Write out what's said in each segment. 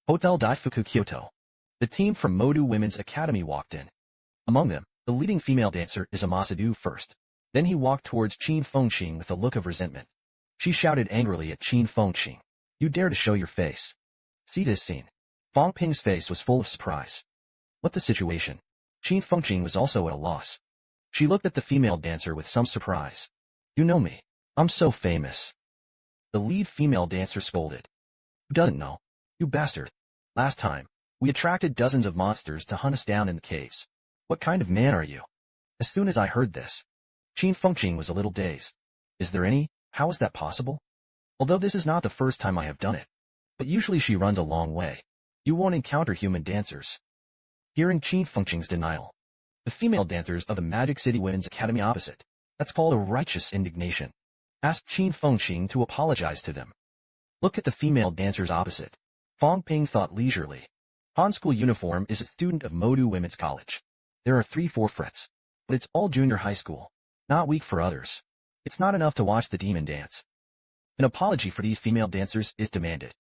Hotel Daifuku Kyoto. The team from Modu Women's Academy walked in. Among them, the leading female dancer is Amasadu first. Then he walked towards Qin Fengqing with a look of resentment. She shouted angrily at Qin Fengqing. You dare to show your face. See this scene. Fang Ping's face was full of surprise. What the situation? Qin Fengqing was also at a loss. She looked at the female dancer with some surprise. You know me. I'm so famous. The lead female dancer scolded. Who doesn't know? You bastard. Last time, we attracted dozens of monsters to hunt us down in the caves. What kind of man are you? As soon as I heard this, Qin Fengqing was a little dazed. Is there any? How is that possible? Although this is not the first time I have done it. But usually she runs a long way. You won't encounter human dancers. Hearing Qin Fengqing's denial, the female dancers of the Magic City Women's Academy opposite, that's called a righteous indignation, asked Qin Fengqing to apologize to them. Look at the female dancers opposite. Fang Ping thought leisurely. Han school uniform is a student of Modu Women's College. There are 3-4 frets. But it's all junior high school. Not weak for others. It's not enough to watch the demon dance. An apology for these female dancers is demanded.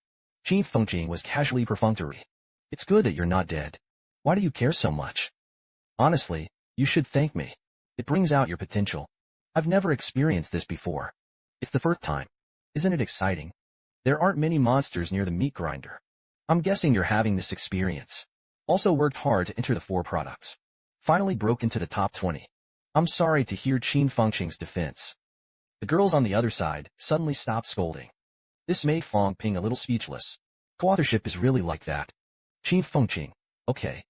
Qin Fengqing was casually perfunctory. It's good that you're not dead. Why do you care so much? Honestly, you should thank me. It brings out your potential. I've never experienced this before. It's the first time. Isn't it exciting? There aren't many monsters near the meat grinder. I'm guessing you're having this experience. Also worked hard to enter the 4 products. Finally broke into the top 20. I'm sorry to hear Qin Fengqing's defense. The girls on the other side suddenly stopped scolding. This made Fang Ping a little speechless. Co-authorship is really like that. Qin Fengqing. Okay.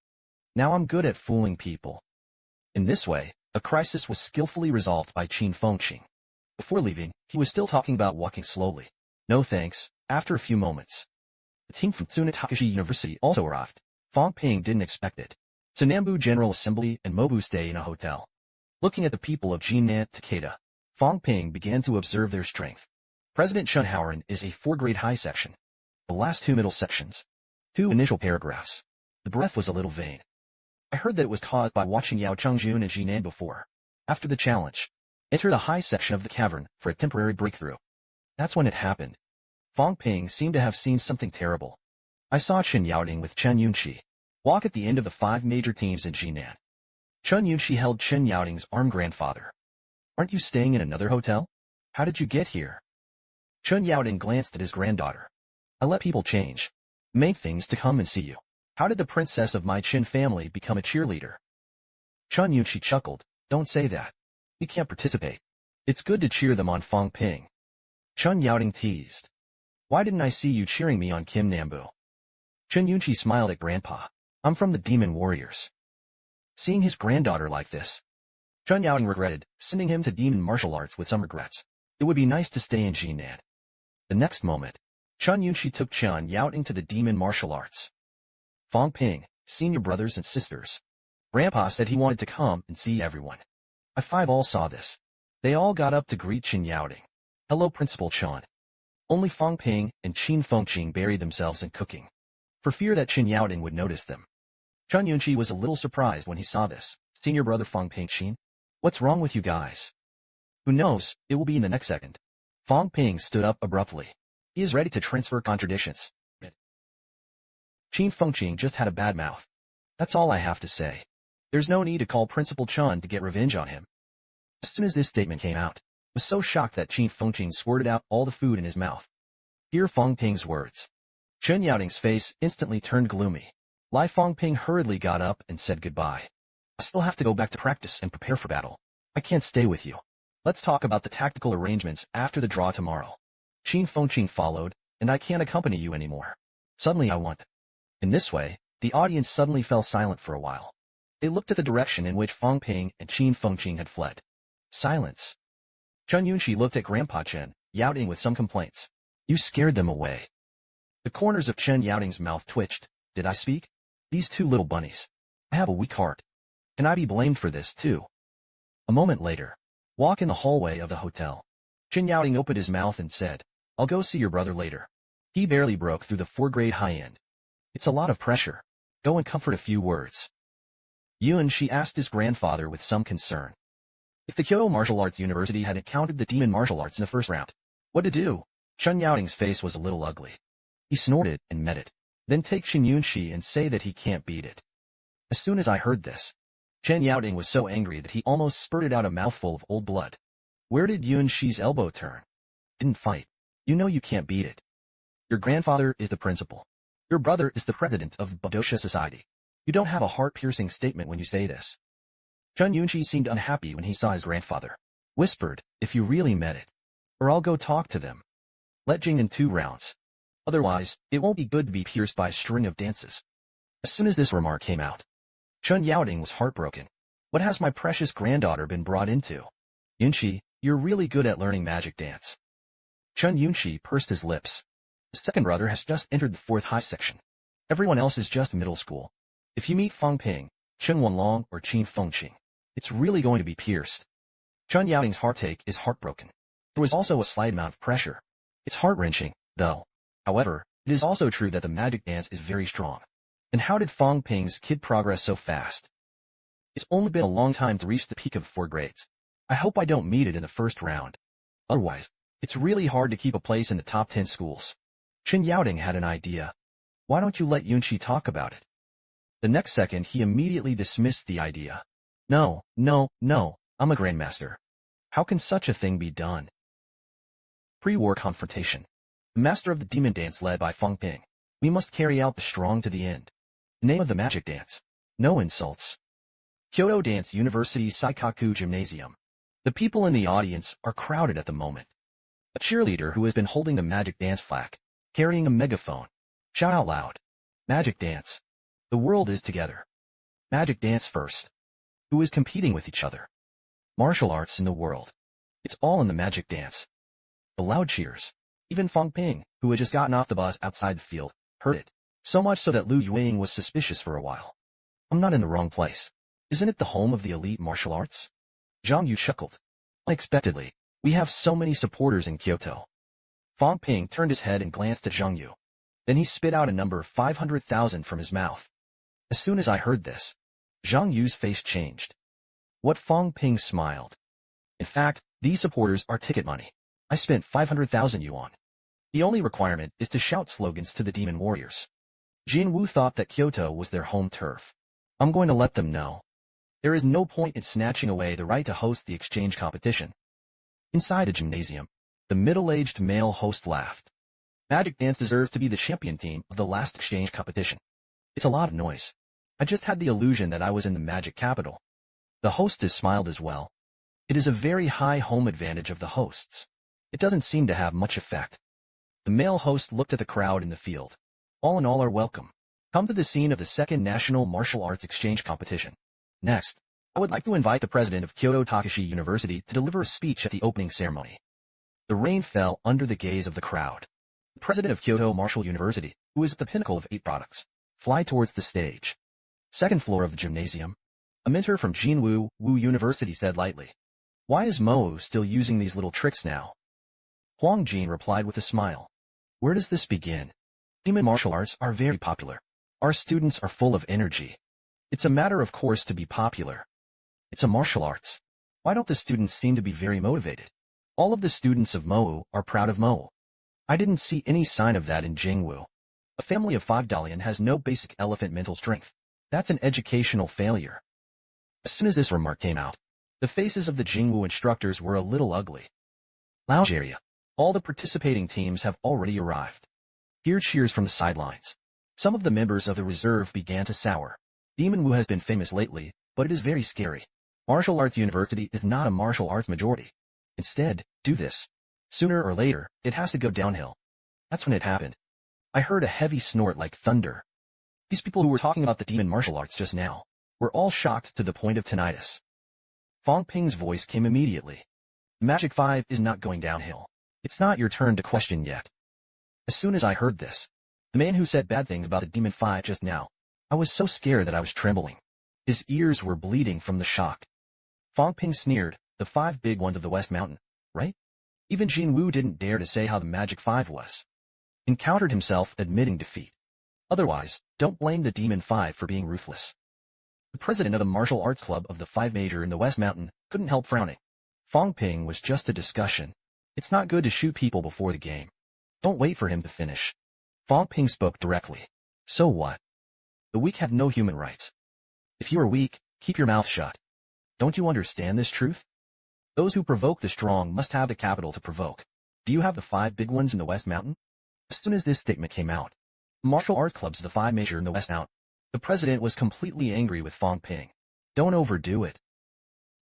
Now I'm good at fooling people. In this way, a crisis was skillfully resolved by Qin Fengqing. Before leaving, he was still talking about walking slowly. No thanks. After a few moments, the team from Tsunetakashi University also arrived. Fang Ping didn't expect it. Tsunambu General Assembly and Mobu stay in a hotel. Looking at the people of Jinnan Takeda, Fang Ping began to observe their strength. President Chunhauren is a 4-grade high section. The last 2 middle sections. 2 initial paragraphs. The breath was a little vain. I heard that it was caused by watching Yao Chungjun and Jinan before. After the challenge, enter the high section of the cavern for a temporary breakthrough. That's when it happened. Fang Ping seemed to have seen something terrible. I saw Chen Yaoting with Chen Yunqi walk at the end of the 5 major teams in Jinan. Chen Yunqi held Chen Yaoting's arm. Grandfather. Aren't you staying in another hotel? How did you get here? Chen Yaoting glanced at his granddaughter. I let people change. Make things to come and see you. How did the princess of my Qin family become a cheerleader? Chen Yunqi chuckled. Don't say that. We can't participate. It's good to cheer them on. Fang Ping. Chen Yaoting teased. Why didn't I see you cheering me on Kim Nambu? Chen Yunqi smiled at Grandpa. I'm from the Demon Warriors. Seeing his granddaughter like this, Chen Yaoting regretted sending him to demon martial arts with some regrets. It would be nice to stay in Jinan. The next moment, Chen Yunqi took Chen Yaoting to the demon martial arts. Fang Ping, senior brothers and sisters. Grandpa said he wanted to come and see everyone. I 5 all saw this. They all got up to greet Chen Yaoting. Hello, Principal Chen. Only Fang Ping and Qin Fengqing buried themselves in cooking, for fear that Chen Yaoting would notice them. Chen Yunqi was a little surprised when he saw this. Senior brother Fang Ping Qin? What's wrong with you guys? Who knows, it will be in the next second. Fang Ping stood up abruptly. He is ready to transfer contradictions. Qin Fengqing just had a bad mouth. That's all I have to say. There's no need to call Principal Chen to get revenge on him. As soon as this statement came out, I was so shocked that Qin Fengqing squirted out all the food in his mouth. Hear Fang Ping's words. Chen Yaoting's face instantly turned gloomy. Lai Fang Ping hurriedly got up and said goodbye. I still have to go back to practice and prepare for battle. I can't stay with you. Let's talk about the tactical arrangements after the draw tomorrow. Qin Fengqing followed, and I can't accompany you anymore. Suddenly I want. In this way, the audience suddenly fell silent for a while. They looked at the direction in which Fang Ping and Qin Fengqing had fled. Silence. Chen Yunqi looked at Grandpa Chen Yaoting with some complaints. You scared them away. The corners of Chen Yaoting's mouth twitched. Did I speak? These 2 little bunnies. I have a weak heart. Can I be blamed for this too? A moment later, walk in the hallway of the hotel. Chen Yaoting opened his mouth and said, I'll go see your brother later. He barely broke through the 4-grade high end. It's a lot of pressure. Go and comfort a few words. Yun, she asked his grandfather with some concern. If the Kyoto Martial Arts University had encountered the demon martial arts in the first round, what to do? Chen Yaoting's face was a little ugly. He snorted and met it. Then take Chen Yunxi and say that he can't beat it. As soon as I heard this, Chen Yaoting was so angry that he almost spurted out a mouthful of old blood. Where did Yunxi's elbow turn? Didn't fight. You know you can't beat it. Your grandfather is the principal. Your brother is the president of Badosha Society. You don't have a heart-piercing statement when you say this. Chen Yunxi seemed unhappy when he saw his grandfather. Whispered, if you really meant it. Or I'll go talk to them. Let Jing in 2 rounds. Otherwise, it won't be good to be pierced by a string of dances. As soon as this remark came out, Chen Yaoting was heartbroken. What has my precious granddaughter been brought into? Yunxi, you're really good at learning magic dance. Chen Yunxi pursed his lips. His second brother has just entered the 4th high section. Everyone else is just middle school. If you meet Fang Ping, Chen Wanlong, or Qin Fengqing, it's really going to be pierced. Chen Yaoting's heartache is heartbroken. There was also a slight amount of pressure. It's heart-wrenching, though. However, it is also true that the magic dance is very strong. And how did Fang Ping's kid progress so fast? It's only been a long time to reach the peak of 4 grades. I hope I don't meet it in the first round. Otherwise, it's really hard to keep a place in the top 10 schools. Chen Yaoting had an idea. Why don't you let Yunxi talk about it? The next second he immediately dismissed the idea. No, I'm a grandmaster. How can such a thing be done? Pre-war confrontation. The master of the demon dance led by Fang Ping. We must carry out the strong to the end. Name of the magic dance. No insults. Kyoto Dance University Saikaku Gymnasium. The people in the audience are crowded at the moment. A cheerleader who has been holding the magic dance flag, carrying a megaphone. Shout out loud. Magic dance. The world is together. Magic dance first. Who is competing with each other? Martial arts in the world. It's all in the magic dance. The loud cheers. Even Fang Ping, who had just gotten off the bus outside the field, heard it. So much so that Lu Yueying was suspicious for a while. I'm not in the wrong place. Isn't it the home of the elite martial arts? Zhang Yu chuckled. Unexpectedly, we have so many supporters in Kyoto. Fang Ping turned his head and glanced at Zhang Yu. Then he spit out a number of 500,000 from his mouth. As soon as I heard this, Zhang Yu's face changed. What? Fang Ping smiled. In fact, these supporters are ticket money. I spent 500,000 yuan. The only requirement is to shout slogans to the demon warriors. Jin Wu thought that Kyoto was their home turf. I'm going to let them know. There is no point in snatching away the right to host the exchange competition. Inside the gymnasium, the middle-aged male host laughed. Magic Dance deserves to be the champion team of the last exchange competition. It's a lot of noise. I just had the illusion that I was in the magic capital. The hostess smiled as well. It is a very high home advantage of the hosts. It doesn't seem to have much effect. The male host looked at the crowd in the field. All in all are welcome. Come to the scene of the 2nd National Martial Arts Exchange Competition. Next, I would like to invite the president of Kyoto Takashi University to deliver a speech at the opening ceremony. The rain fell under the gaze of the crowd. The president of Kyoto Martial University, who is at the pinnacle of 8 products, fly towards the stage. 2nd floor of the gymnasium. A mentor from Jinwu Wu University said lightly. Why is Mo still using these little tricks now? Huang Jin replied with a smile. Where does this begin? Demon martial arts are very popular. Our students are full of energy. It's a matter of course to be popular. It's a martial arts. Why don't the students seem to be very motivated? All of the students of Mo are proud of Mo. I didn't see any sign of that in Jingwu. A family of 5 Dalian has no basic elephant mental strength. That's an educational failure. As soon as this remark came out, the faces of the Jingwu instructors were a little ugly. Lounge area. All the participating teams have already arrived. Here cheers from the sidelines. Some of the members of the reserve began to sour. Demon Wu has been famous lately, but it is very scary. Martial Arts University is not a martial arts majority. Instead, do this. Sooner or later, it has to go downhill. That's when it happened. I heard a heavy snort like thunder. These people who were talking about the demon martial arts just now were all shocked to the point of tinnitus. Fang Ping's voice came immediately. Magic 5 is not going downhill. It's not your turn to question yet. As soon as I heard this, the man who said bad things about the demon 5 just now, I was so scared that I was trembling. His ears were bleeding from the shock. Fang Ping sneered, the 5 big ones of the West Mountain, right? Even Jin Wu didn't dare to say how the Magic 5 was. Encountered himself admitting defeat. Otherwise, don't blame the Demon 5 for being ruthless. The president of the martial arts club of the 5 major in the West Mountain couldn't help frowning. Fang Ping was just a discussion. It's not good to shoot people before the game. Don't wait for him to finish. Fang Ping spoke directly. So what? The weak have no human rights. If you are weak, keep your mouth shut. Don't you understand this truth? Those who provoke the strong must have the capital to provoke. Do you have the 5 big ones in the West Mountain? As soon as this statement came out, martial art clubs, the 5 major in the West Mountain, the president was completely angry with Fang Ping. Don't overdo it.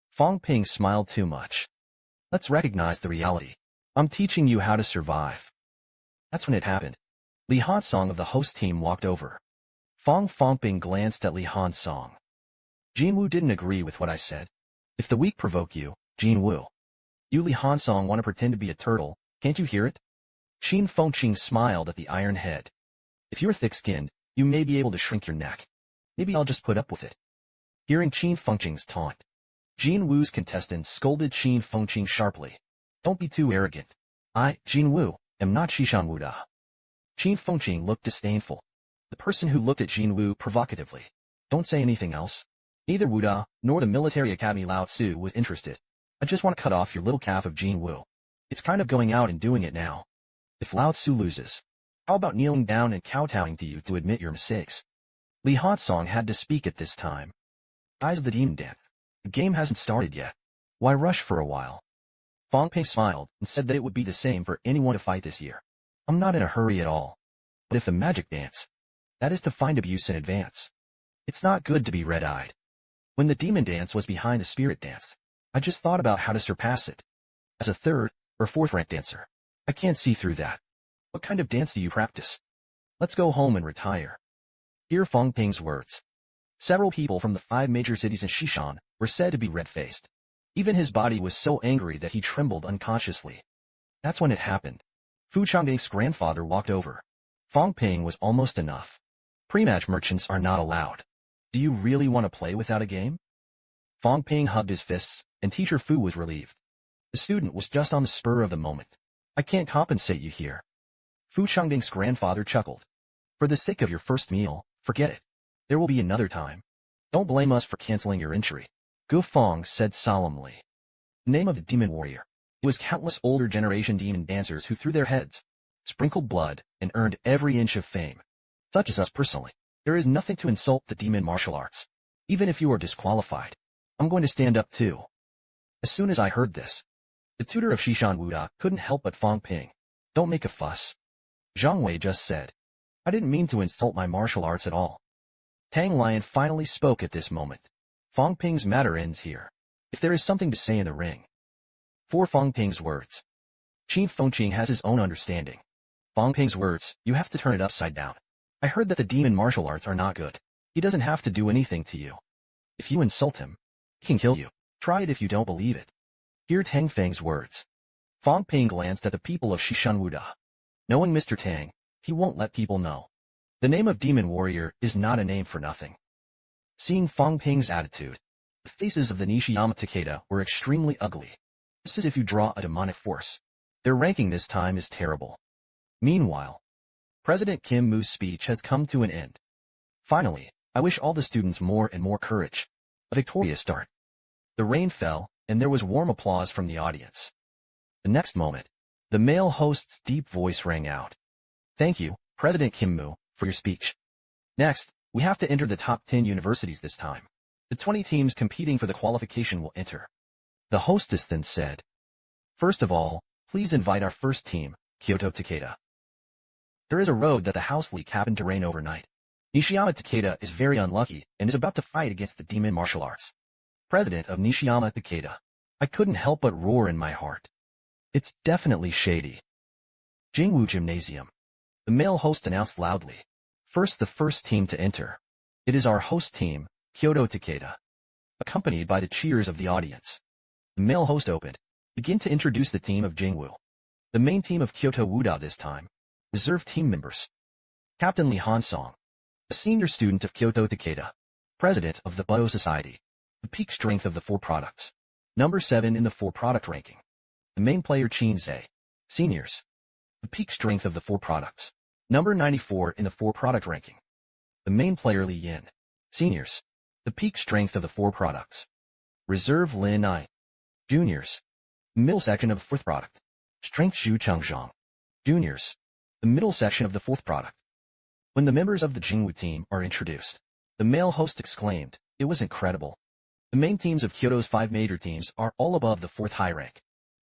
Fang Ping smiled too much. Let's recognize the reality. I'm teaching you how to survive. That's when it happened. Li Hansong of the host team walked over. Fang Ping glanced at Li Hansong. Jinwu didn't agree with what I said. If the weak provoke you, Jinwu. You Li Hansong want to pretend to be a turtle, can't you hear it? Qin Fengqing smiled at the iron head. If you're thick-skinned, you may be able to shrink your neck. Maybe I'll just put up with it. Hearing Qin Fengqing's taunt, Jinwu's contestant scolded Qin Fengqing sharply. Don't be too arrogant. I, Jinwu, am not Shishan Wuda. Qin Fengqing looked disdainful. The person who looked at Jinwu provocatively. Don't say anything else. Neither Wuda, nor the military academy Lao Tzu was interested. I just want to cut off your little calf of Jinwu. It's kind of going out and doing it now. If Lao Tzu loses, how about kneeling down and kowtowing to you to admit your mistakes? Li Hansong had to speak at this time. Eyes of the demon dance. The game hasn't started yet. Why rush for a while? Fang Ping smiled and said that it would be the same for anyone to fight this year. I'm not in a hurry at all. But if the magic dance, that is to find abuse in advance. It's not good to be red-eyed. When the demon dance was behind the spirit dance, I just thought about how to surpass it. As a 3rd or 4th rank dancer, I can't see through that. What kind of dance do you practice? Let's go home and retire. Hear Fang Ping's words. Several people from the 5 major cities in Shishan were said to be red-faced. Even his body was so angry that he trembled unconsciously. That's when it happened. Fu Changding's grandfather walked over. Fang Ping was almost enough. Pre-match merchants are not allowed. Do you really want to play without a game? Fang Ping hugged his fists, and teacher Fu was relieved. The student was just on the spur of the moment. I can't compensate you here. Fu Changding's grandfather chuckled. For the sake of your first meal, forget it. There will be another time. Don't blame us for canceling your entry. Gu Feng said solemnly. The name of the demon warrior. It was countless older generation demon dancers who threw their heads, sprinkled blood, and earned every inch of fame. Such as us personally. There is nothing to insult the demon martial arts. Even if you are disqualified, I'm going to stand up too. As soon as I heard this, the tutor of Shishan Wuda couldn't help but Fang Ping. Don't make a fuss. Zhang Wei just said. I didn't mean to insult my martial arts at all. Tang Lion finally spoke at this moment. Fang Ping's matter ends here. If there is something to say in the ring. For Fang Ping's words. Qin Fengqing has his own understanding. Fang Ping's words, you have to turn it upside down. I heard that the demon martial arts are not good. He doesn't have to do anything to you. If you insult him, he can kill you. Try it if you don't believe it. Hear Tang Feng's words. Fang Ping glanced at the people of Shishan Wuda. Knowing Mr. Tang, he won't let people know. The name of Demon Warrior is not a name for nothing. Seeing Fang Ping's attitude, the faces of the Nishiyama Takeda were extremely ugly. Just as if you draw a demonic force. Their ranking this time is terrible. Meanwhile, President Kim Moo's speech had come to an end. Finally, I wish all the students more and more courage. A victorious start. The rain fell, and there was warm applause from the audience. The next moment, the male host's deep voice rang out. Thank you, President Kim Moo, for your speech. Next, we have to enter the top 10 universities this time. The 20 teams competing for the qualification will enter. The hostess then said, first of all, please invite our first team, Kyoto Takeda. There is a road that the house leak happened to rain overnight. Nishiyama Takeda is very unlucky and is about to fight against the demon martial arts. President of Nishiyama Takeda. I couldn't help but roar in my heart. It's definitely shady. Jingwu Gymnasium. The male host announced loudly. First the first team to enter. It is our host team, Kyoto Takeda. Accompanied by the cheers of the audience. The male host opened. Begin to introduce the team of Jingwu. The main team of Kyoto Wuda this time. Reserve team members. Captain Li Hansong. A senior student of Kyoto Takeda. President of the Budo Society. The peak strength of the 4 products. Number 7 in the 4 product ranking. The main player Qin Zhe. Seniors. The peak strength of the 4 products. Number 94 in the 4 product ranking. The main player Li Yin. Seniors. The peak strength of the 4 products. Reserve Lin I. Juniors. The middle section of the 4th product. Strength Xu Chengzhong. Juniors. The middle section of the 4th product. When the members of the Jingwu team are introduced, the male host exclaimed, "It was incredible." The main teams of Kyoto's 5 major teams are all above the 4th high rank.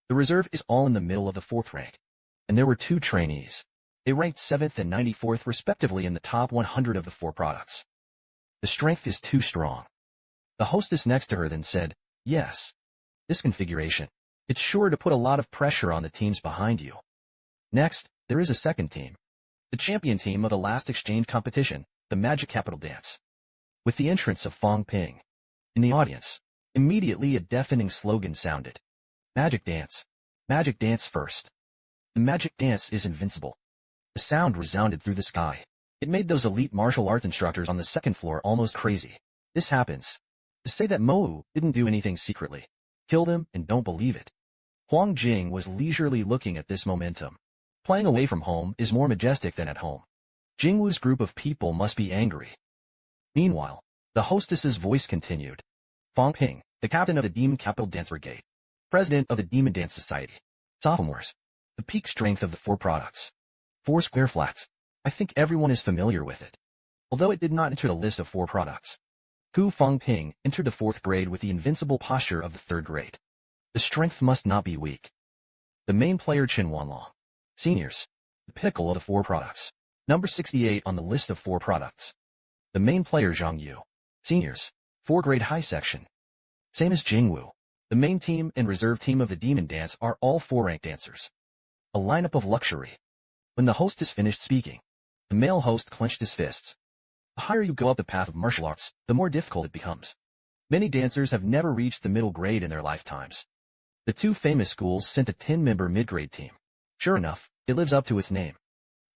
The reserve is all in the middle of the 4th rank. And there were 2 trainees. They ranked 7th and 94th respectively in the top 100 of the 4 products. The strength is too strong. The hostess next to her then said, "Yes. This configuration. It's sure to put a lot of pressure on the teams behind you." Next, there is a second team. The champion team of the last exchange competition, the Magic Capital Dance. With the entrance of Fang Ping. In the audience, immediately a deafening slogan sounded. Magic Dance. Magic Dance first. The Magic Dance is invincible. The sound resounded through the sky. It made those elite martial arts instructors on the second floor almost crazy. This happens. To say that Mo didn't do anything secretly. Kill them and don't believe it. Huang Jing was leisurely looking at this momentum. Playing away from home is more majestic than at home. Jingwu's group of people must be angry. Meanwhile, the hostess's voice continued. Fang Ping, the captain of the Demon Capital Dance Brigade. President of the Demon Dance Society. Sophomores. The peak strength of the 4 products. 4 square flats. I think everyone is familiar with it. Although it did not enter the list of 4 products. Gu Fang Ping entered the 4th grade with the invincible posture of the 3rd grade. The strength must not be weak. The main player Chen Wanlong. Seniors. The pinnacle of the 4 products. Number 68 on the list of 4 products. The main player Zhang Yu. Seniors. 4 grade high section. Same as Jingwu. The main team and reserve team of the Demon Dance are all 4 ranked dancers. A lineup of luxury. When the hostess finished speaking, the male host clenched his fists. The higher you go up the path of martial arts, the more difficult it becomes. Many dancers have never reached the middle grade in their lifetimes. The 2 famous schools sent a 10-member mid-grade team. Sure enough, it lives up to its name.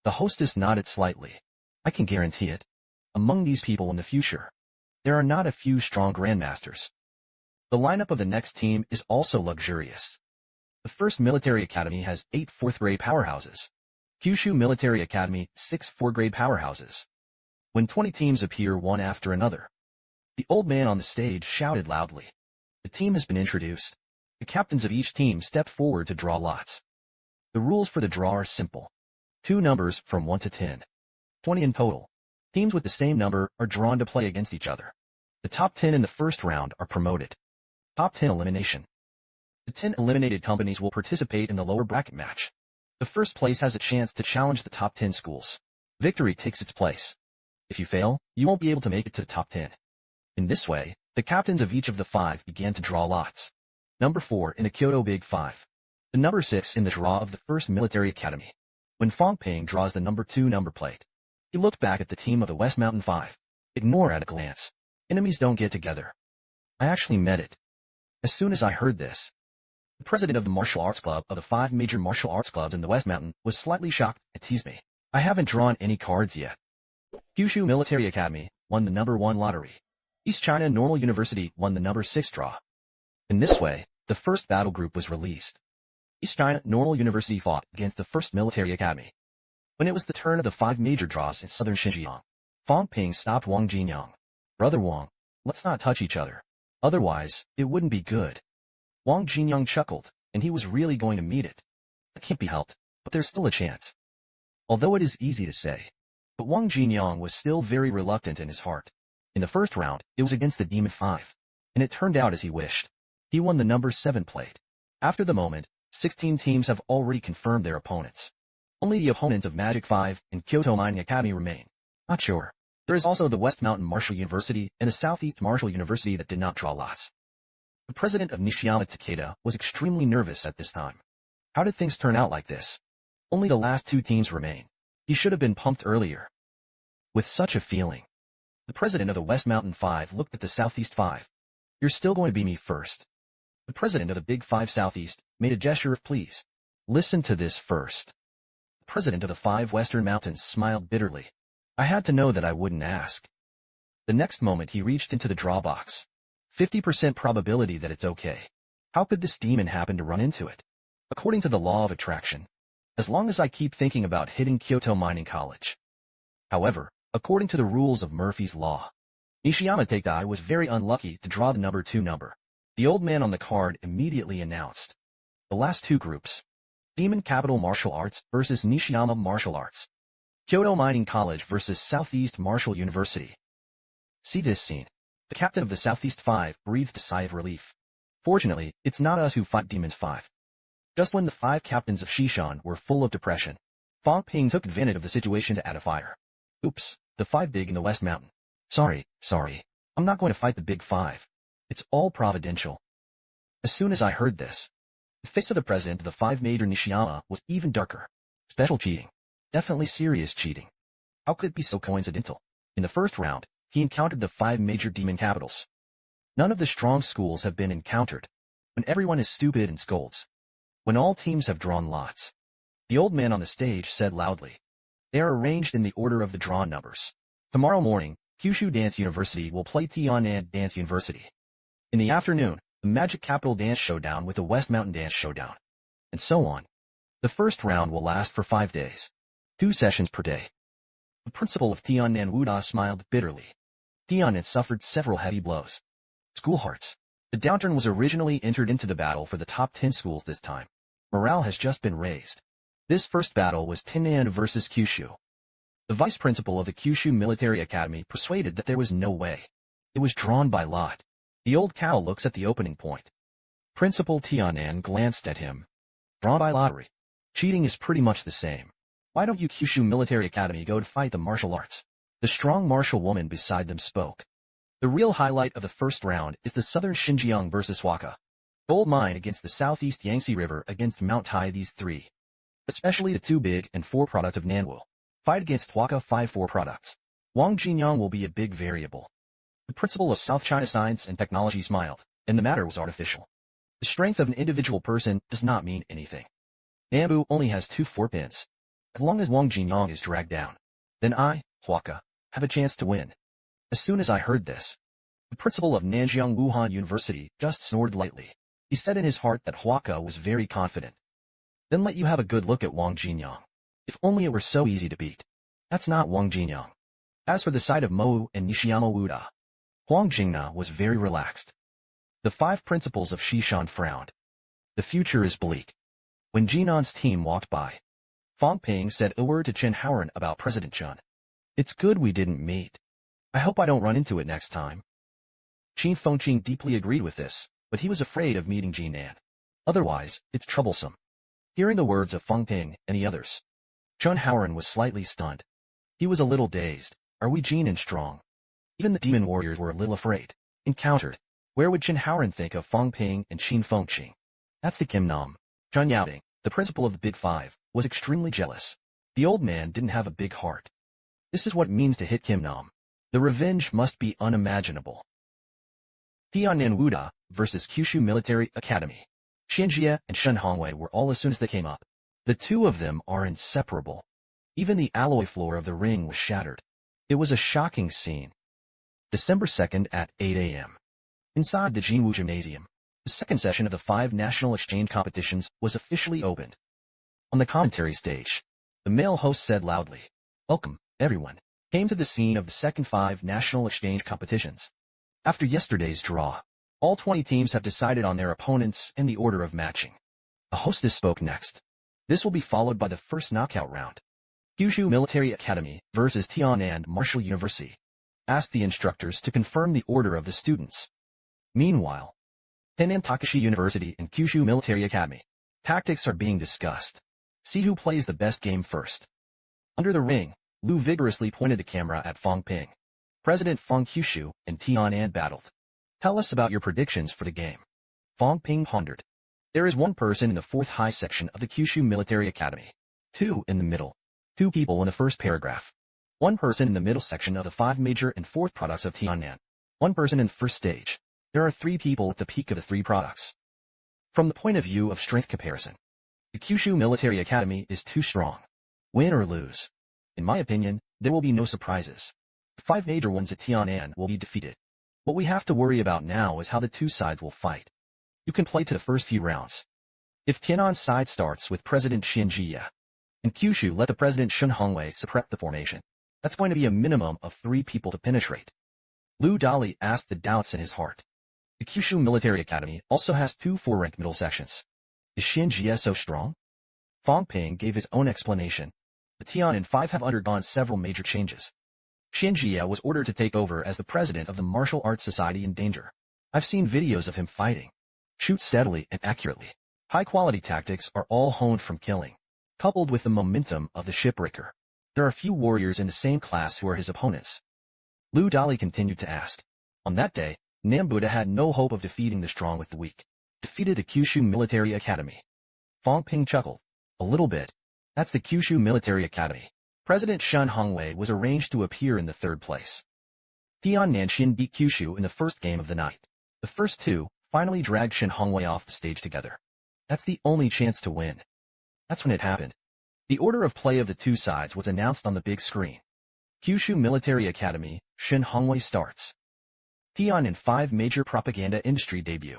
The hostess nodded slightly. I can guarantee it. Among these people in the future, there are not a few strong grandmasters. The lineup of the next team is also luxurious. The 1st Military Academy has 8 4th-grade powerhouses. Kyushu Military Academy, 6 4th-grade powerhouses. When 20 teams appear one after another, the old man on the stage shouted loudly. The team has been introduced. The captains of each team step forward to draw lots. The rules for the draw are simple. 2 numbers from 1 to 10. 20 in total. Teams with the same number are drawn to play against each other. The top 10 in the first round are promoted. Top 10 elimination. The 10 eliminated companies will participate in the lower bracket match. The first place has a chance to challenge the top 10 schools. Victory takes its place. If you fail, you won't be able to make it to the top 10. In this way, the captains of each of the 5 began to draw lots. Number 4 in the Kyoto Big 5. The number 6 in the draw of the 1st Military Academy. When Fang Ping draws the number 2 number plate, he looked back at the team of the West Mountain 5. Ignore at a glance. Enemies don't get together. I actually met it. As soon as I heard this, the president of the martial arts club of the 5 major martial arts clubs in the West Mountain was slightly shocked and teased me. I haven't drawn any cards yet. Kyushu Military Academy won the number 1 lottery. East China Normal University won the number 6 draw. In this way, the first battle group was released. East China Normal University fought against the 1st Military Academy. When it was the turn of the 5 major draws in southern Xinjiang, Fang Ping stopped Wang Jinyang. Brother Wang, let's not touch each other. Otherwise, it wouldn't be good. Wang Jinyang chuckled, and he was really going to meet it. That can't be helped, but there's still a chance. Although it is easy to say, but Wang Jinyang was still very reluctant in his heart. In the first round, it was against the Demon 5, and it turned out as he wished. He won the number 7 plate. After the moment, 16 teams have already confirmed their opponents. Only the opponents of Magic 5 and Kyoto Mining Academy remain. Not sure. There is also the West Mountain Martial University and the Southeast Martial University that did not draw lots. The president of Nishiyama Takeda was extremely nervous at this time. How did things turn out like this? Only the last 2 teams remain. He should have been pumped earlier. With such a feeling, the president of the West Mountain 5 looked at the Southeast 5. You're still going to be me first. The president of the Big 5 Southeast made a gesture of please. Listen to this first. The president of the 5 Western Mountains smiled bitterly. I had to know that I wouldn't ask. The next moment he reached into the draw box. 50% probability that it's okay. How could this demon happen to run into it? According to the law of attraction, as long as I keep thinking about hitting Kyoto Mining College. However, according to the rules of Murphy's Law, Nishiyama Takeda was very unlucky to draw the number 2 number. The old man on the card immediately announced. The last 2 groups. Demon Capital Martial Arts versus Nishiyama Martial Arts. Kyoto Mining College versus Southeast Martial University. See this scene. The captain of the Southeast Five breathed a sigh of relief. Fortunately, it's not us who fight Demons 5. Just when the 5 captains of Shishan were full of depression, Fang Ping took advantage of the situation to add a fire. Oops, the 5 big in the West Mountain. Sorry. I'm not going to fight the big 5. It's all providential. As soon as I heard this, the face of the president of the 5 Major Nishiyama was even darker. Special cheating. Definitely serious cheating. How could it be so coincidental? In the first round, he encountered the 5 major demon capitals. None of the strong schools have been encountered. When everyone is stupid and scolds. When all teams have drawn lots. The old man on the stage said loudly. They are arranged in the order of the drawn numbers. Tomorrow morning, Kyushu Dance University will play Tianan Dance University. In the afternoon, the Magic Capital Dance Showdown with the West Mountain Dance Showdown. And so on. The first round will last for 5 days. 2 sessions per day. The principal of Tianan Wuda smiled bitterly. Tianan suffered several heavy blows. School hearts. The downturn was originally entered into the battle for the top 10 schools this time. Morale has just been raised. This first battle was Tianan versus Kyushu. The vice principal of the Kyushu Military Academy persuaded that there was no way. It was drawn by lot. The old cow looks at the opening point. Principal Tianan glanced at him. Drawn by lottery. Cheating is pretty much the same. Why don't you Kyushu Military Academy go to fight the martial arts? The strong martial woman beside them spoke. The real highlight of the first round is the southern Xinjiang versus Huaca. Gold mine against the southeast Yangtze River against Mount Tai. These 3. Especially the 2 big and 4 product of Nanwu. Fight against Huaca 5-4 products. Wang Jinyang will be a big variable. The principal of South China Science and Technology smiled, and the matter was artificial. The strength of an individual person does not mean anything. Nambu only has 2 4-pins. As long as Wang Jinyang is dragged down, then I, Huaca, have a chance to win. As soon as I heard this, the principal of Nanjiang Wuhan University just snored lightly. He said in his heart that Huaca was very confident. Then let you have a good look at Wang Jinyang. If only it were so easy to beat. That's not Wang Jinyang. As for the side of Mou and Nishiyama Wuda, Huang Jingna was very relaxed. The 5 principals of Shishan frowned. The future is bleak. When Jinan's team walked by, Fang Ping said a word to Chen Haoran about President Chun. It's good we didn't meet. I hope I don't run into it next time. Qin Fengqing deeply agreed with this, but he was afraid of meeting Jinan. Otherwise, it's troublesome. Hearing the words of Fang Ping and the others, Chen Haoran was slightly stunned. He was a little dazed. Are we Jinan strong? Even the demon warriors were a little afraid. Encountered. Where would Chen Haoran think of Fang Ping and Qin Fengqing? That's the Kim Nam. Chun Yaoding, the principal of the Big 5, was extremely jealous. The old man didn't have a big heart. This is what it means to hit Kim Nam. The revenge must be unimaginable. Tianan Wuda versus Kyushu Military Academy. Xianjia and Shen Hongwei were all as soon as they came up. The 2 of them are inseparable. Even the alloy floor of the ring was shattered. It was a shocking scene. December 2nd at 8 a.m. Inside the Jinwu Gymnasium, the second session of the 5 national exchange competitions was officially opened. On the commentary stage, the male host said loudly, "Welcome, everyone, came to the scene of the second 5 national exchange competitions. After yesterday's draw, all 20 teams have decided on their opponents and the order of matching." The hostess spoke next. This will be followed by the first knockout round. Kyushu Military Academy versus Tianan Martial University. Asked the instructors to confirm the order of the students. Meanwhile, Tenan Takashi University and Kyushu Military Academy. Tactics are being discussed. See who plays the best game first. Under the ring, Lu vigorously pointed the camera at Fang Ping. President Fang Kyushu and Tianan battled. Tell us about your predictions for the game. Fang Ping pondered. There is 1 person in the 4th high section of the Kyushu Military Academy. 2 in the middle. 2 people in the first paragraph. 1 person in the middle section of the 5 major and 4th products of Tianan. 1 person in the first stage. There are 3 people at the peak of the 3 products. From the point of view of strength comparison, the Kyushu Military Academy is too strong. Win or lose. In my opinion, there will be no surprises. The 5 major ones at Tianan will be defeated. What we have to worry about now is how the 2 sides will fight. You can play to the first few rounds. If Tianan's side starts with President Xianjia, and Kyushu let the President Shen Hongwei suppress the formation, that's going to be a minimum of 3 people to penetrate. Lu Dali asked the doubts in his heart. The Kyushu Military Academy also has 2 4-rank middle sections. Is Xianjia so strong? Fang Ping gave his own explanation. the Tianan 5 have undergone several major changes. Xin Jie was ordered to take over as the president of the Martial Arts Society in danger. I've seen videos of him fighting. Shoot steadily and accurately. High-quality tactics are all honed from killing, coupled with the momentum of the shipbreaker. There are few warriors in the same class who are his opponents. Lu Dali continued to ask. On that day, Nambuda had no hope of defeating the strong with the weak. Defeated the Kyushu Military Academy. Fang Ping chuckled. A little bit. That's the Kyushu Military Academy. President Shen Hongwei was arranged to appear in the third place. Tian Nanxin beat Kyushu in the first game of the night. The first two finally dragged Shen Hongwei off the stage together. That's the only chance to win. That's when it happened. The order of play of the two sides was announced on the big screen. Kyushu Military Academy, Shen Hongwei starts. Tian in 5 major propaganda industry debut.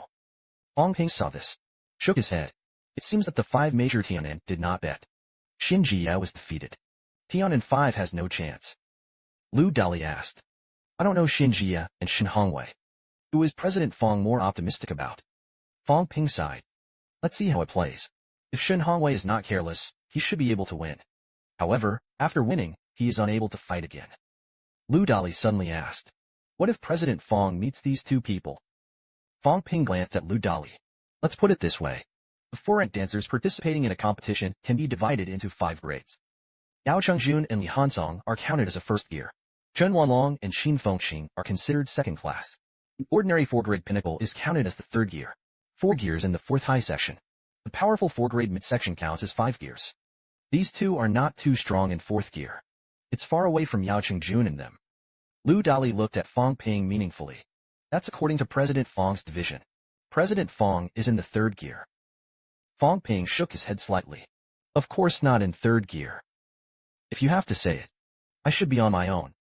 Fang Ping saw this. Shook his head. It seems that the 5 major Tianan did not bet. Xin Jie was defeated. Tianan 5 has no chance. Lu Dali asked. I don't know Xin Jie and Shen Hongwei. Who is President Fang more optimistic about? Fang Ping sighed. Let's see how it plays. If Shen Hongwei is not careless, he should be able to win. However, after winning, he is unable to fight again. Lu Dali suddenly asked. What if President Fang meets these two people? Fang Ping glanced at Lu Dali. Let's put it this way. The 4 ranked dancers participating in a competition can be divided into 5 grades. Yao Chengjun and Li Hansong are counted as a first gear. Chen Wanlong and Xin Fengxing are considered second class. The ordinary 4-grade pinnacle is counted as the third gear. 4 gears in the 4th high section. The powerful 4-grade midsection counts as 5 gears. These two are not too strong in 4th gear. It's far away from Yao Chengjun and them. Lu Dali looked at Fang Ping meaningfully. That's according to President Fang's division. President Fang is in the 3rd gear. Fang Ping shook his head slightly. Of course not in 3rd gear. If you have to say it, I should be on my own.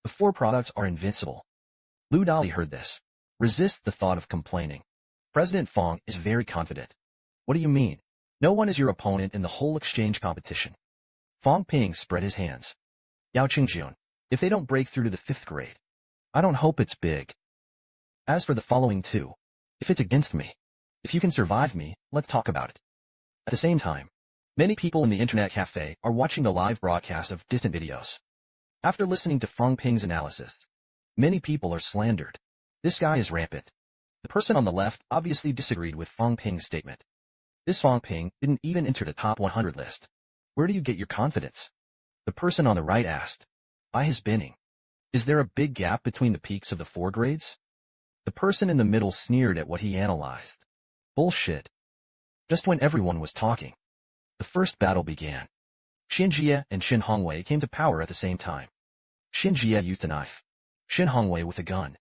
The 4 products are invincible. Lu Dali heard this. Resist the thought of complaining. President Fang is very confident. What do you mean? No one is your opponent in the whole exchange competition. Fang Ping spread his hands. Yao Chengjun, if they don't break through to the 5th grade, I don't hope it's big. As for the following 2, if it's against me, if you can survive me, let's talk about it. At the same time, many people in the internet cafe are watching the live broadcast of distant videos. After listening to Fang Ping's analysis, many people are slandered. This guy is rampant. The person on the left obviously disagreed with Fang Ping's statement. This Fang Ping didn't even enter the top 100 list. Where do you get your confidence? The person on the right asked. By his binning. Is there a big gap between the peaks of the 4 grades? The person in the middle sneered at what he analyzed. Bullshit. Just when everyone was talking, the first battle began. Xin Jie and Shen Hongwei came to power at the same time. Xin Jie used a knife. Shen Hongwei with a gun.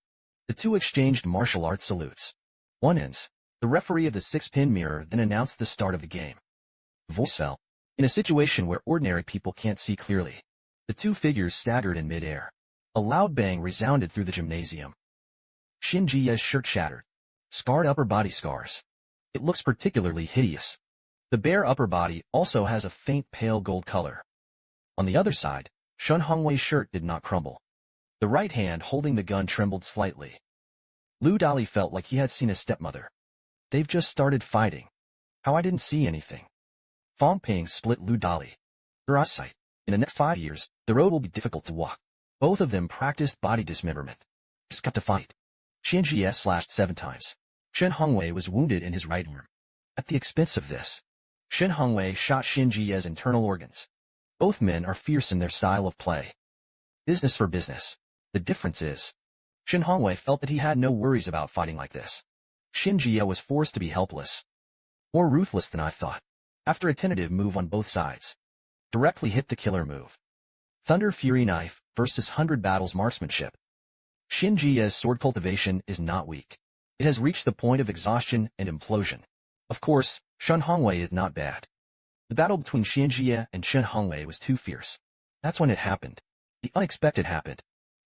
The two exchanged martial arts salutes. One ends. The referee of the 6-pin mirror then announced the start of the game. The voice fell. In a situation where ordinary people can't see clearly, the 2 figures staggered in midair. A loud bang resounded through the gymnasium. Xin Jie's shirt shattered. Scarred upper body scars. It looks particularly hideous. The bare upper body also has a faint pale gold color. On the other side, Shen Hongwei's shirt did not crumble. The right hand holding the gun trembled slightly. Lu Dali felt like he had seen a stepmother. They've just started fighting. How I didn't see anything. Fang Ping split Lu Dali. Your eyesight. In the next 5 years, the road will be difficult to walk. Both of them practiced body dismemberment. Just got to fight. Xin Jie slashed 7 times. Shen Hongwei was wounded in his right arm. At the expense of this, Shen Hongwei shot Xin Jie's internal organs. Both men are fierce in their style of play. Business for business. The difference is, Shen Hongwei felt that he had no worries about fighting like this. Xin Jie was forced to be helpless. More ruthless than I thought. After a tentative move on both sides, directly hit the killer move. Thunder Fury Knife versus 100 Battles Marksmanship. Xin Jie's sword cultivation is not weak. It has reached the point of exhaustion and implosion. Of course, Shen Hongwei is not bad. The battle between Xin Jie and Shen Hongwei was too fierce. That's when it happened. The unexpected happened.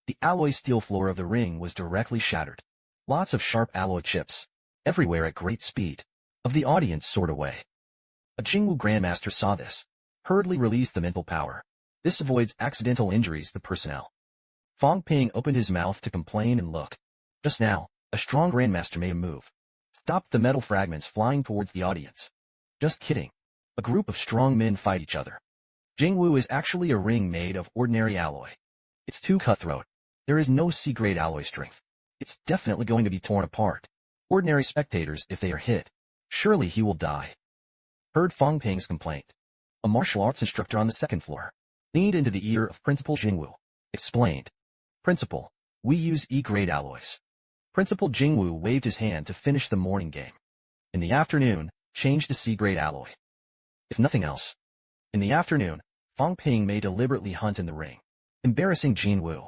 The alloy steel floor of the ring was directly shattered. Lots of sharp alloy chips, everywhere at great speed. Of the audience soared away. A Jingwu Grandmaster saw this. Hurriedly released the mental power. This avoids accidental injuries to personnel. Fang Ping opened his mouth to complain and look. Just now, a strong Grandmaster made a move. Stopped the metal fragments flying towards the audience. Just kidding. A group of strong men fight each other. Jingwu is actually a ring made of ordinary alloy. It's too cutthroat. There is no C-grade alloy strength. It's definitely going to be torn apart. Ordinary spectators, if they are hit, surely he will die. Heard Fang Ping's complaint. A martial arts instructor on the second floor leaned into the ear of Principal Jingwu, explained. Principal, we use E-grade alloys. Principal Jingwu waved his hand to finish the morning game. In the afternoon, change to C-grade alloy. If nothing else. In the afternoon, Fang Ping may deliberately hunt in the ring, embarrassing Jingwu.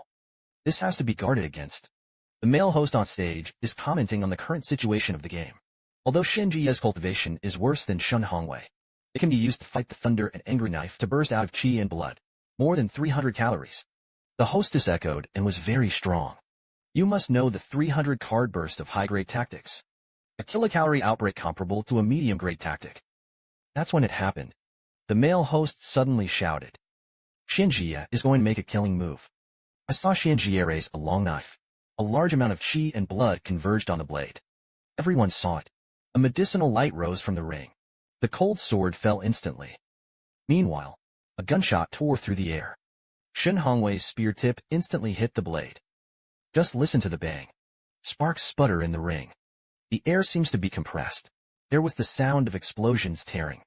This has to be guarded against. The male host on stage is commenting on the current situation of the game. Although Shenji's cultivation is worse than Shun Hongwei, it can be used to fight the thunder and angry knife to burst out of chi and blood. More than 300 calories. The hostess echoed and was very strong. You must know the 300 card burst of high-grade tactics. A kilocalorie outbreak comparable to a medium-grade tactic. That's when it happened. The male host suddenly shouted. Shenjia is going to make a killing move. I saw Shenjia raise a long knife. A large amount of chi and blood converged on the blade. Everyone saw it. A medicinal light rose from the ring. The cold sword fell instantly. Meanwhile, a gunshot tore through the air. Shun Hongwei's spear tip instantly hit the blade. Just listen to the bang. Sparks sputter in the ring. The air seems to be compressed. There was the sound of explosions tearing.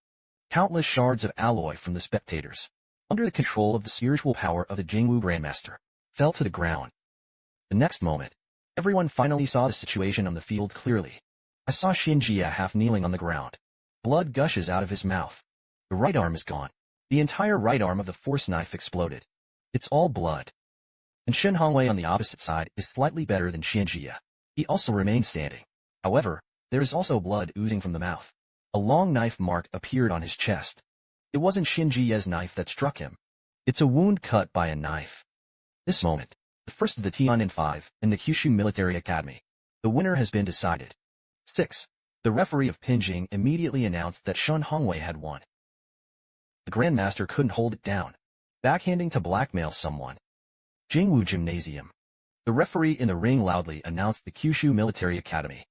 Countless shards of alloy from the spectators, under the control of the spiritual power of the Jingwu Grandmaster, fell to the ground. The next moment, everyone finally saw the situation on the field clearly. I saw Shenjia half kneeling on the ground. Blood gushes out of his mouth. The right arm is gone. The entire right arm of the force knife exploded. It's all blood. And Shun Hongwei on the opposite side is slightly better than Shenjia. He also remains standing. However, there is also blood oozing from the mouth. A long knife mark appeared on his chest. It wasn't Shenjia's knife that struck him. It's a wound cut by a knife. This moment, the first of the Tian'an 5 in the Kyushu Military Academy. The winner has been decided. 6. The referee of Pinjing immediately announced that Shun Hongwei had won. The Grandmaster couldn't hold it down, backhanding to blackmail someone. Jingwu Gymnasium. The referee in the ring loudly announced the Kyushu Military Academy.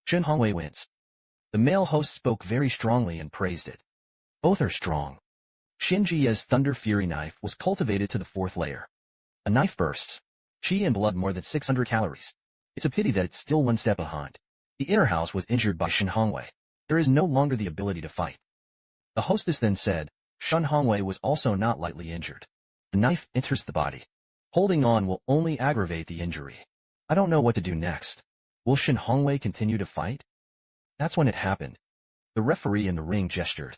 Shun Hongwei wins. The male host spoke very strongly and praised it. Both are strong. Shenjia's Thunder Fury knife was cultivated to the 4th layer. A knife bursts. Chi and blood more than 600 calories. It's a pity that it's still one step behind. The inner house was injured by Shun Hongwei. There is no longer the ability to fight. The hostess then said, Shun Hongwei was also not lightly injured. The knife enters the body. Holding on will only aggravate the injury. I don't know what to do next. Will Shun Hongwei continue to fight? That's when it happened. The referee in the ring gestured.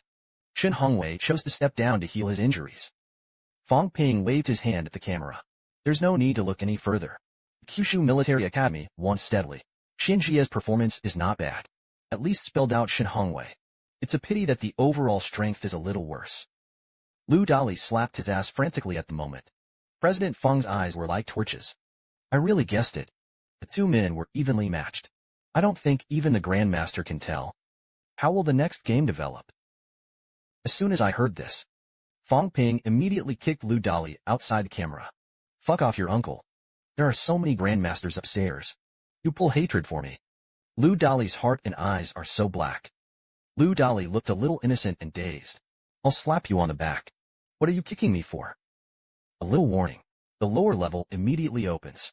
Shun Hongwei chose to step down to heal his injuries. Fang Ping waved his hand at the camera. There's no need to look any further. The Kyushu Military Academy won steadily. Shenjia's performance is not bad. At least spelled out Shun Hongwei. It's a pity that the overall strength is a little worse. Lu Dali slapped his ass frantically at the moment. President Feng's eyes were like torches. I really guessed it. The two men were evenly matched. I don't think even the Grandmaster can tell. How will the next game develop? As soon as I heard this, Fang Ping immediately kicked Lu Dali outside the camera. Fuck off your uncle. There are so many Grandmasters upstairs. You pull hatred for me. Lu Dali's heart and eyes are so black. Lu Dali looked a little innocent and dazed. I'll slap you on the back. What are you kicking me for? A little warning. The lower level immediately opens.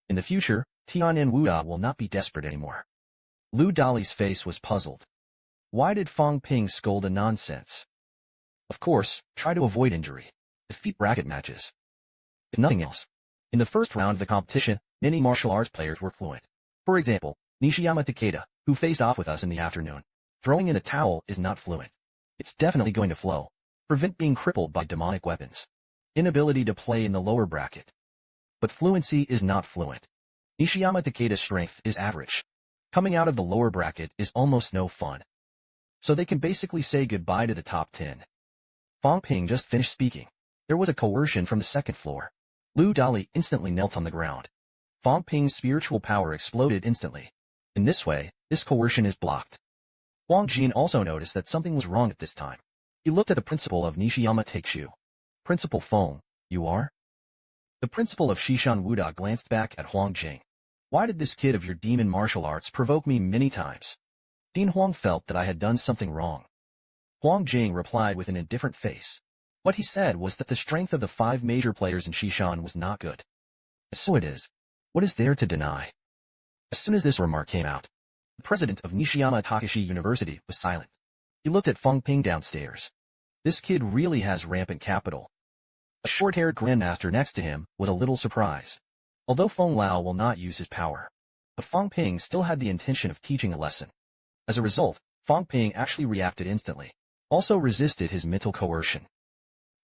In the future, Tian'an Wuda will not be desperate anymore. Lu Dali's face was puzzled. Why did Fang Ping scold a nonsense? Of course, try to avoid injury. Defeat bracket matches. If nothing else. In the first round of the competition, many martial arts players were fluent. For example, Nishiyama Takeda, who faced off with us in the afternoon. Throwing in the towel is not fluent. It's definitely going to flow. Prevent being crippled by demonic weapons. Inability to play in the lower bracket. But fluency is not fluent. Nishiyama Takeda's strength is average. Coming out of the lower bracket is almost no fun. So they can basically say goodbye to the top 10. Fang Ping just finished speaking. There was a coercion from the second floor. Lu Dali instantly knelt on the ground. Fang Ping's spiritual power exploded instantly. In this way, this coercion is blocked. Huang Jin also noticed that something was wrong at this time. He looked at the principal of Nishiyama Takeshu. Principal Feng, you are? The principal of Shishan Wuda glanced back at Huang Jing. Why did this kid of your demon martial arts provoke me many times? Dean Huang felt that I had done something wrong. Huang Jing replied with an indifferent face. What he said was that the strength of the 5 major players in Shishan was not good. So it is. What is there to deny? As soon as this remark came out, the president of Nishiyama Takashi University was silent. He looked at Fang Ping downstairs. This kid really has rampant capital. A short-haired grandmaster next to him was a little surprised. Although Feng Lao will not use his power, but Fang Ping still had the intention of teaching a lesson. As a result, Fang Ping actually reacted instantly, also resisted his mental coercion.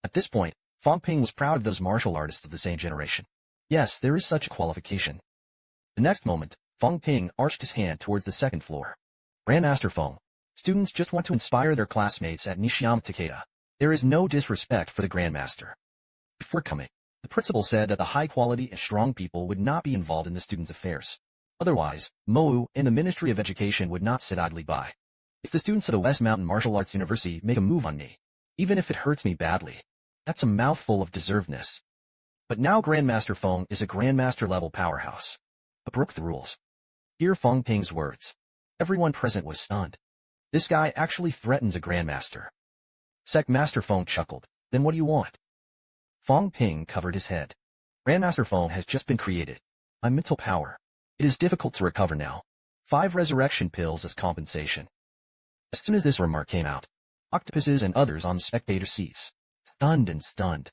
At this point, Fang Ping was proud of those martial artists of the same generation. Yes, there is such a qualification. The next moment, Fang Ping arched his hand towards the second floor. Grandmaster Feng, students just want to inspire their classmates at Nishiyama Takeda. There is no disrespect for the Grandmaster. Before coming, the principal said that the high-quality and strong people would not be involved in the students' affairs. Otherwise, Mou and the Ministry of Education would not sit idly by. If the students of the West Mountain Martial Arts University make a move on me, even if it hurts me badly, that's a mouthful of deservedness. But now Grandmaster Feng is a Grandmaster-level powerhouse. But broke the rules. Hear Fang Ping's words. Everyone present was stunned. This guy actually threatens a Grandmaster. Master Feng chuckled. Then what do you want? Fang Ping covered his head. Grandmaster Feng has just been created. My mental power. It is difficult to recover now. 5 resurrection pills as compensation. As soon as this remark came out, octopuses and others on the spectator seats, stunned and stunned.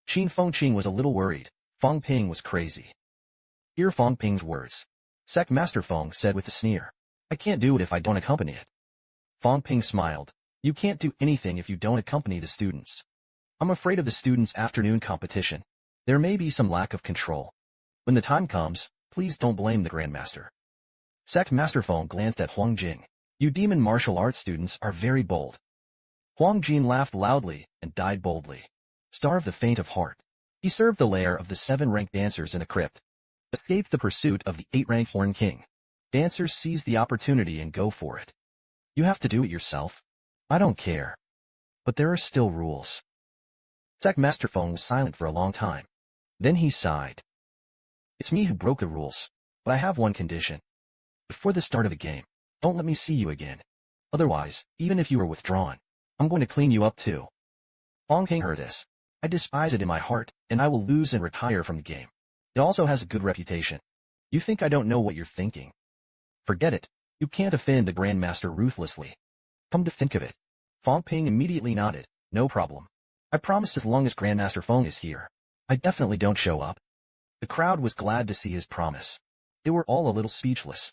Qin Fengqing was a little worried. Fang Ping was crazy. Hear Fang Ping's words. Master Feng said with a sneer. I can't do it if I don't accompany it. Fang Ping smiled. You can't do anything if you don't accompany the students. I'm afraid of the students' afternoon competition. There may be some lack of control. When the time comes, please don't blame the Grandmaster. Master Feng glanced at Huang Jing. You demon martial arts students are very bold. Huang Jing laughed loudly and died boldly. Star of the faint of heart. He served the lair of the 7 ranked dancers in a crypt. Escaped the pursuit of the 8-ranked Horn King. Dancers seize the opportunity and go for it. You have to do it yourself. I don't care. But there are still rules. Master Feng was silent for a long time. Then he sighed. It's me who broke the rules, but I have one condition. Before the start of the game, don't let me see you again. Otherwise, even if you are withdrawn, I'm going to clean you up too. Fang Ping heard this. I despise it in my heart, and I will lose and retire from the game. It also has a good reputation. You think I don't know what you're thinking? Forget it. You can't offend the Grandmaster ruthlessly. Come to think of it. Fang Ping immediately nodded. No problem. I promise as long as Grandmaster Feng is here, I definitely don't show up. The crowd was glad to see his promise. They were all a little speechless.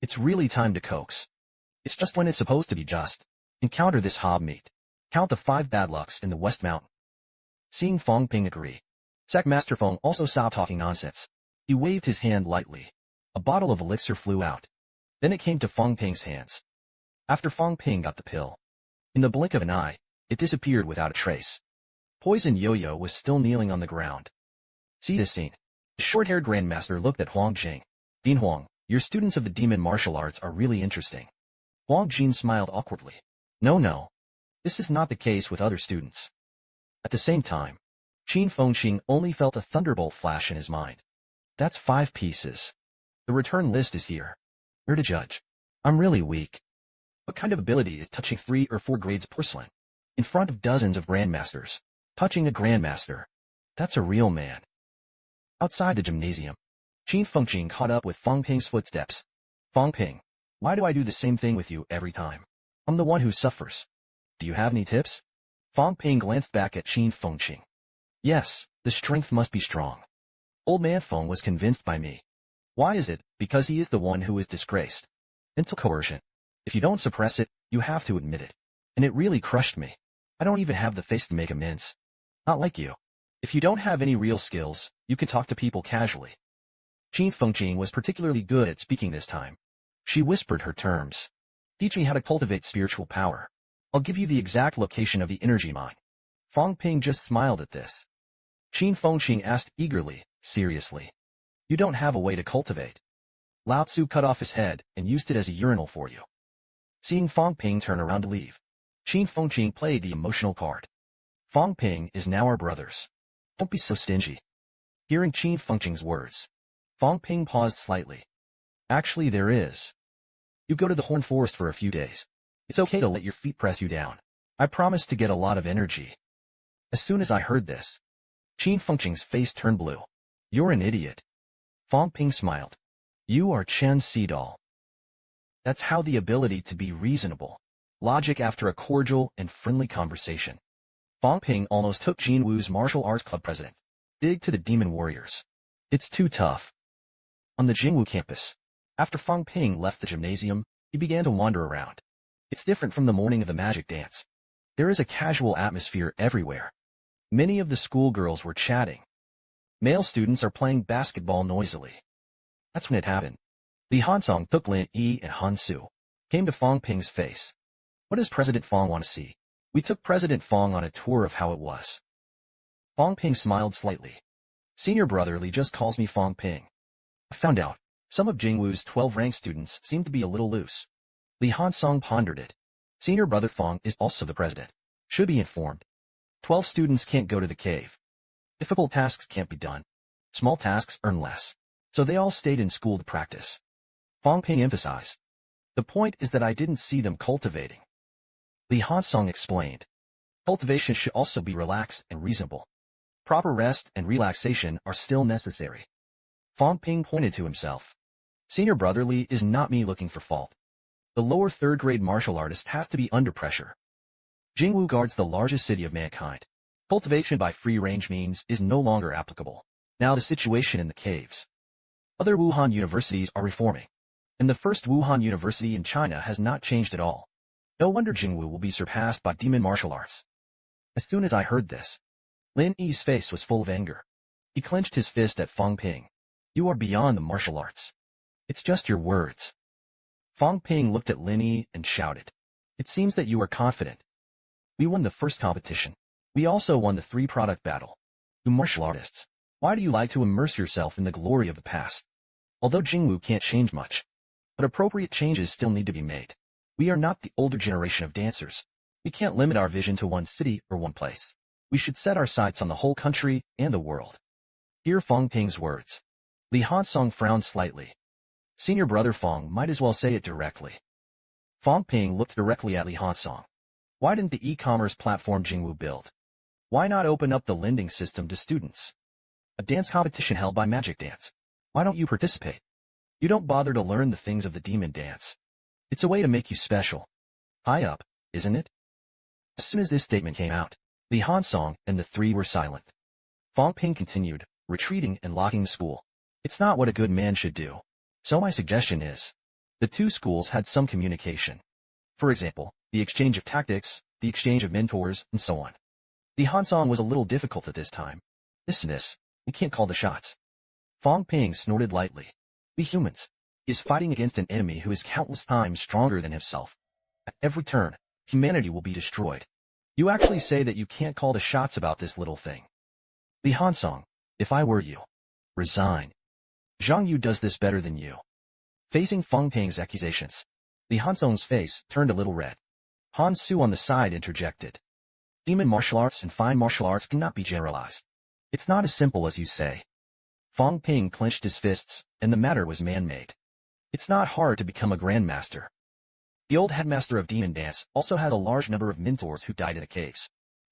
It's really time to coax. It's just when it's supposed to be just. Encounter this hobmeet. Count the 5 bad lucks in the West Mountain. Seeing Fang Ping agree, Master Feng also stopped talking nonsense. He waved his hand lightly. A bottle of elixir flew out. Then it came to Fang Ping's hands. After Fang Ping got the pill, in the blink of an eye, it disappeared without a trace. Poison Yo-Yo was still kneeling on the ground. See this scene. The short-haired Grandmaster looked at Huang Jing. Dean Huang, your students of the demon martial arts are really interesting. Huang Jing smiled awkwardly. No. This is not the case with other students. At the same time, Qin Fengqing only felt a thunderbolt flash in his mind. That's 5 pieces. The return list is here. Where to judge? I'm really weak. What kind of ability is touching 3 or 4 grades porcelain? In front of dozens of Grandmasters. Touching a Grandmaster. That's a real man. Outside the gymnasium, Qin Fengqing caught up with Fang Ping's footsteps. Fang Ping, why do I do the same thing with you every time? I'm the one who suffers. Do you have any tips? Fang Ping glanced back at Qin Fengqing. Yes, the strength must be strong. Old man Feng was convinced by me. Why is it? Because he is the one who is disgraced. Mental coercion. If you don't suppress it, you have to admit it. And it really crushed me. I don't even have the face to make amends. Not like you. If you don't have any real skills, you can talk to people casually. Qin Fengqing was particularly good at speaking this time. She whispered her terms. Teach me how to cultivate spiritual power. I'll give you the exact location of the energy mine. Fang Ping just smiled at this. Qin Fengqing asked eagerly, seriously. You don't have a way to cultivate. Lao Tzu cut off his head and used it as a urinal for you. Seeing Fang Ping turn around to leave, Qin Fengqing played the emotional card. Fang Ping is now our brothers. Don't be so stingy. Hearing Qin Fengqing's words, Fang Ping paused slightly. Actually there is. You go to the Horn Forest for a few days. It's okay to let your feet press you down. I promise to get a lot of energy. As soon as I heard this, Qin Fengqing's face turned blue. You're an idiot. Fang Ping smiled. You are Chen Xidao. That's how the ability to be reasonable. Logic after a cordial and friendly conversation. Fang Ping almost took Jinwu's martial arts club president. Dig to the demon warriors. It's too tough. On the Jingwu campus, after Fang Ping left the gymnasium, he began to wander around. It's different from the morning of the magic dance. There is a casual atmosphere everywhere. Many of the schoolgirls were chatting. Male students are playing basketball noisily. That's when it happened. Li Hansong took Lin Yi and Han Su. Came to Fang Ping's face. What does President Fang want to see? We took President Fang on a tour of how it was. Fang Ping smiled slightly. Senior brother Li just calls me Fang Ping. I found out. Some of Jingwu's 12-rank students seem to be a little loose. Li Hansong pondered it. Senior brother Fang is also the president. Should be informed. 12 students can't go to the cave. Difficult tasks can't be done. Small tasks earn less. So they all stayed in school to practice. Fang Ping emphasized. The point is that I didn't see them cultivating. Li Hansong explained. Cultivation should also be relaxed and reasonable. Proper rest and relaxation are still necessary. Fang Ping pointed to himself. Senior brother Li is not me looking for fault. The lower third-grade martial artists have to be under pressure. Jingwu guards the largest city of mankind. Cultivation by free-range means is no longer applicable. Now the situation in the caves. Other Wuhan universities are reforming. And the first Wuhan university in China has not changed at all. No wonder Jingwu will be surpassed by demon martial arts. As soon as I heard this, Lin Yi's face was full of anger. He clenched his fist at Fang Ping. You are beyond the martial arts. It's just your words. Fang Ping looked at Lin Yi and shouted. It seems that you are confident. We won the first competition. We also won the 3-product battle. You martial artists, why do you like to immerse yourself in the glory of the past? Although Jingwu can't change much, but appropriate changes still need to be made. We are not the older generation of dancers. We can't limit our vision to one city or one place. We should set our sights on the whole country and the world. Hear Fang Ping's words. Li Hansong frowned slightly. Senior brother Fang might as well say it directly. Fang Ping looked directly at Li Hansong. Why didn't the e-commerce platform Jingwu build? Why not open up the lending system to students? A dance competition held by Magic Dance. Why don't you participate? You don't bother to learn the things of the demon dance. It's a way to make you special. High up, isn't it? As soon as this statement came out, Li Hansong and the three were silent. Fang Ping continued, retreating and locking the school. It's not what a good man should do. So my suggestion is, the two schools had some communication. For example, the exchange of tactics, the exchange of mentors, and so on. Li Hansong was a little difficult at this time. Listen to this, you can't call the shots. Fang Ping snorted lightly. We humans. He is fighting against an enemy who is countless times stronger than himself. At every turn, humanity will be destroyed. You actually say that you can't call the shots about this little thing. Li Hansong, if I were you, resign. Zhang Yu does this better than you. Facing Fang Ping's accusations, Li Hansong's face turned a little red. Han Su on the side interjected. Demon martial arts and fine martial arts cannot be generalized. It's not as simple as you say. Fang Ping clenched his fists, and the matter was man-made. It's not hard to become a grandmaster. The old headmaster of demon dance also has a large number of mentors who died in the caves.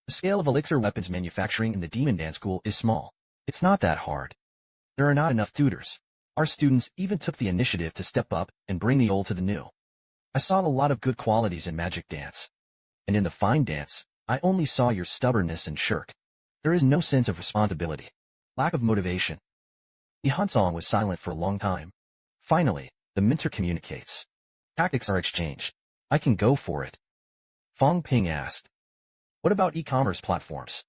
The scale of elixir weapons manufacturing in the demon dance school is small. It's not that hard. There are not enough tutors. Our students even took the initiative to step up and bring the old to the new. I saw a lot of good qualities in magic dance. And in the fine dance, I only saw your stubbornness and shirk. There is no sense of responsibility. Lack of motivation. Li Hansong was silent for a long time. Finally, the mentor communicates. Tactics are exchanged. I can go for it. Fang Ping asked. What about e-commerce platforms?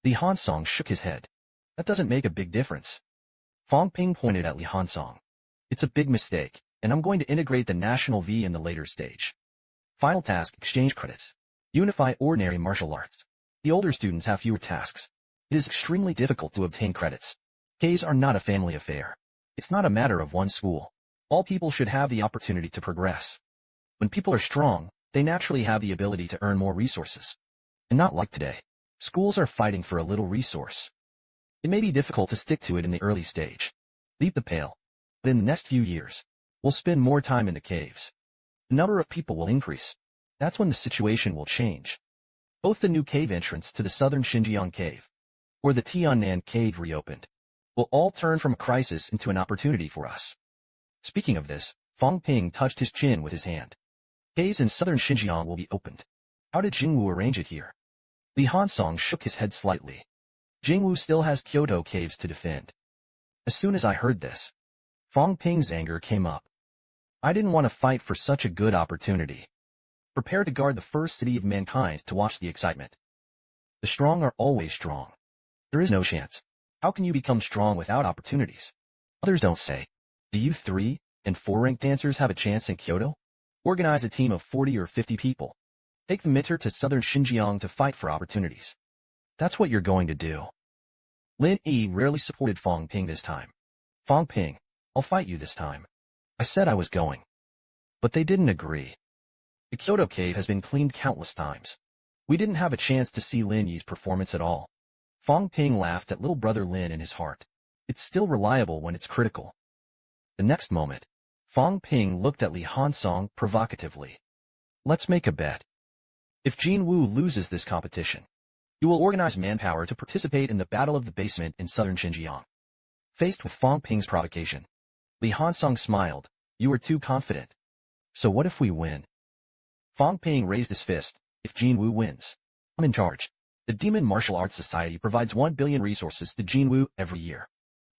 Li Hansong shook his head. That doesn't make a big difference. Fang Ping pointed at Li Hansong. It's a big mistake, and I'm going to integrate the National V in the later stage. Final task, exchange credits. Unify ordinary martial arts. The older students have fewer tasks. It is extremely difficult to obtain credits. Ks are not a family affair. It's not a matter of one school. All people should have the opportunity to progress. When people are strong, they naturally have the ability to earn more resources. And not like today. Schools are fighting for a little resource. It may be difficult to stick to it in the early stage. Leap the pale. But in the next few years, we'll spend more time in the caves. The number of people will increase. That's when the situation will change. Both the new cave entrance to the southern Xinjiang cave, or the Tiannan cave reopened, will all turn from a crisis into an opportunity for us. Speaking of this, Fang Ping touched his chin with his hand. Caves in southern Xinjiang will be opened. How did Jingwu arrange it here? Li Hansong shook his head slightly. Jingwu still has Kyoto caves to defend. As soon as I heard this, Fang Ping's anger came up. I didn't want to fight for such a good opportunity. Prepare to guard the first city of mankind to watch the excitement. The strong are always strong. There is no chance. How can you become strong without opportunities? Others don't say. Do you 3 and 4 ranked dancers have a chance in Kyoto? Organize a team of 40 or 50 people. Take the Mitter to southern Xinjiang to fight for opportunities. That's what you're going to do. Lin Yi rarely supported Fang Ping this time. Fang Ping, I'll fight you this time. I said I was going. But they didn't agree. The Kyoto cave has been cleaned countless times. We didn't have a chance to see Lin Yi's performance at all. Fang Ping laughed at little brother Lin in his heart. It's still reliable when it's critical. The next moment, Fang Ping looked at Li Hansong provocatively. Let's make a bet. If Jin Wu loses this competition, you will organize manpower to participate in the Battle of the Basement in southern Xinjiang. Faced with Fang Ping's provocation, Li Hansong smiled. You are too confident. So what if we win? Fang Ping raised his fist. If Jin Wu wins, I'm in charge. The Demon Martial Arts Society provides 1 billion resources to Jin Wu every year,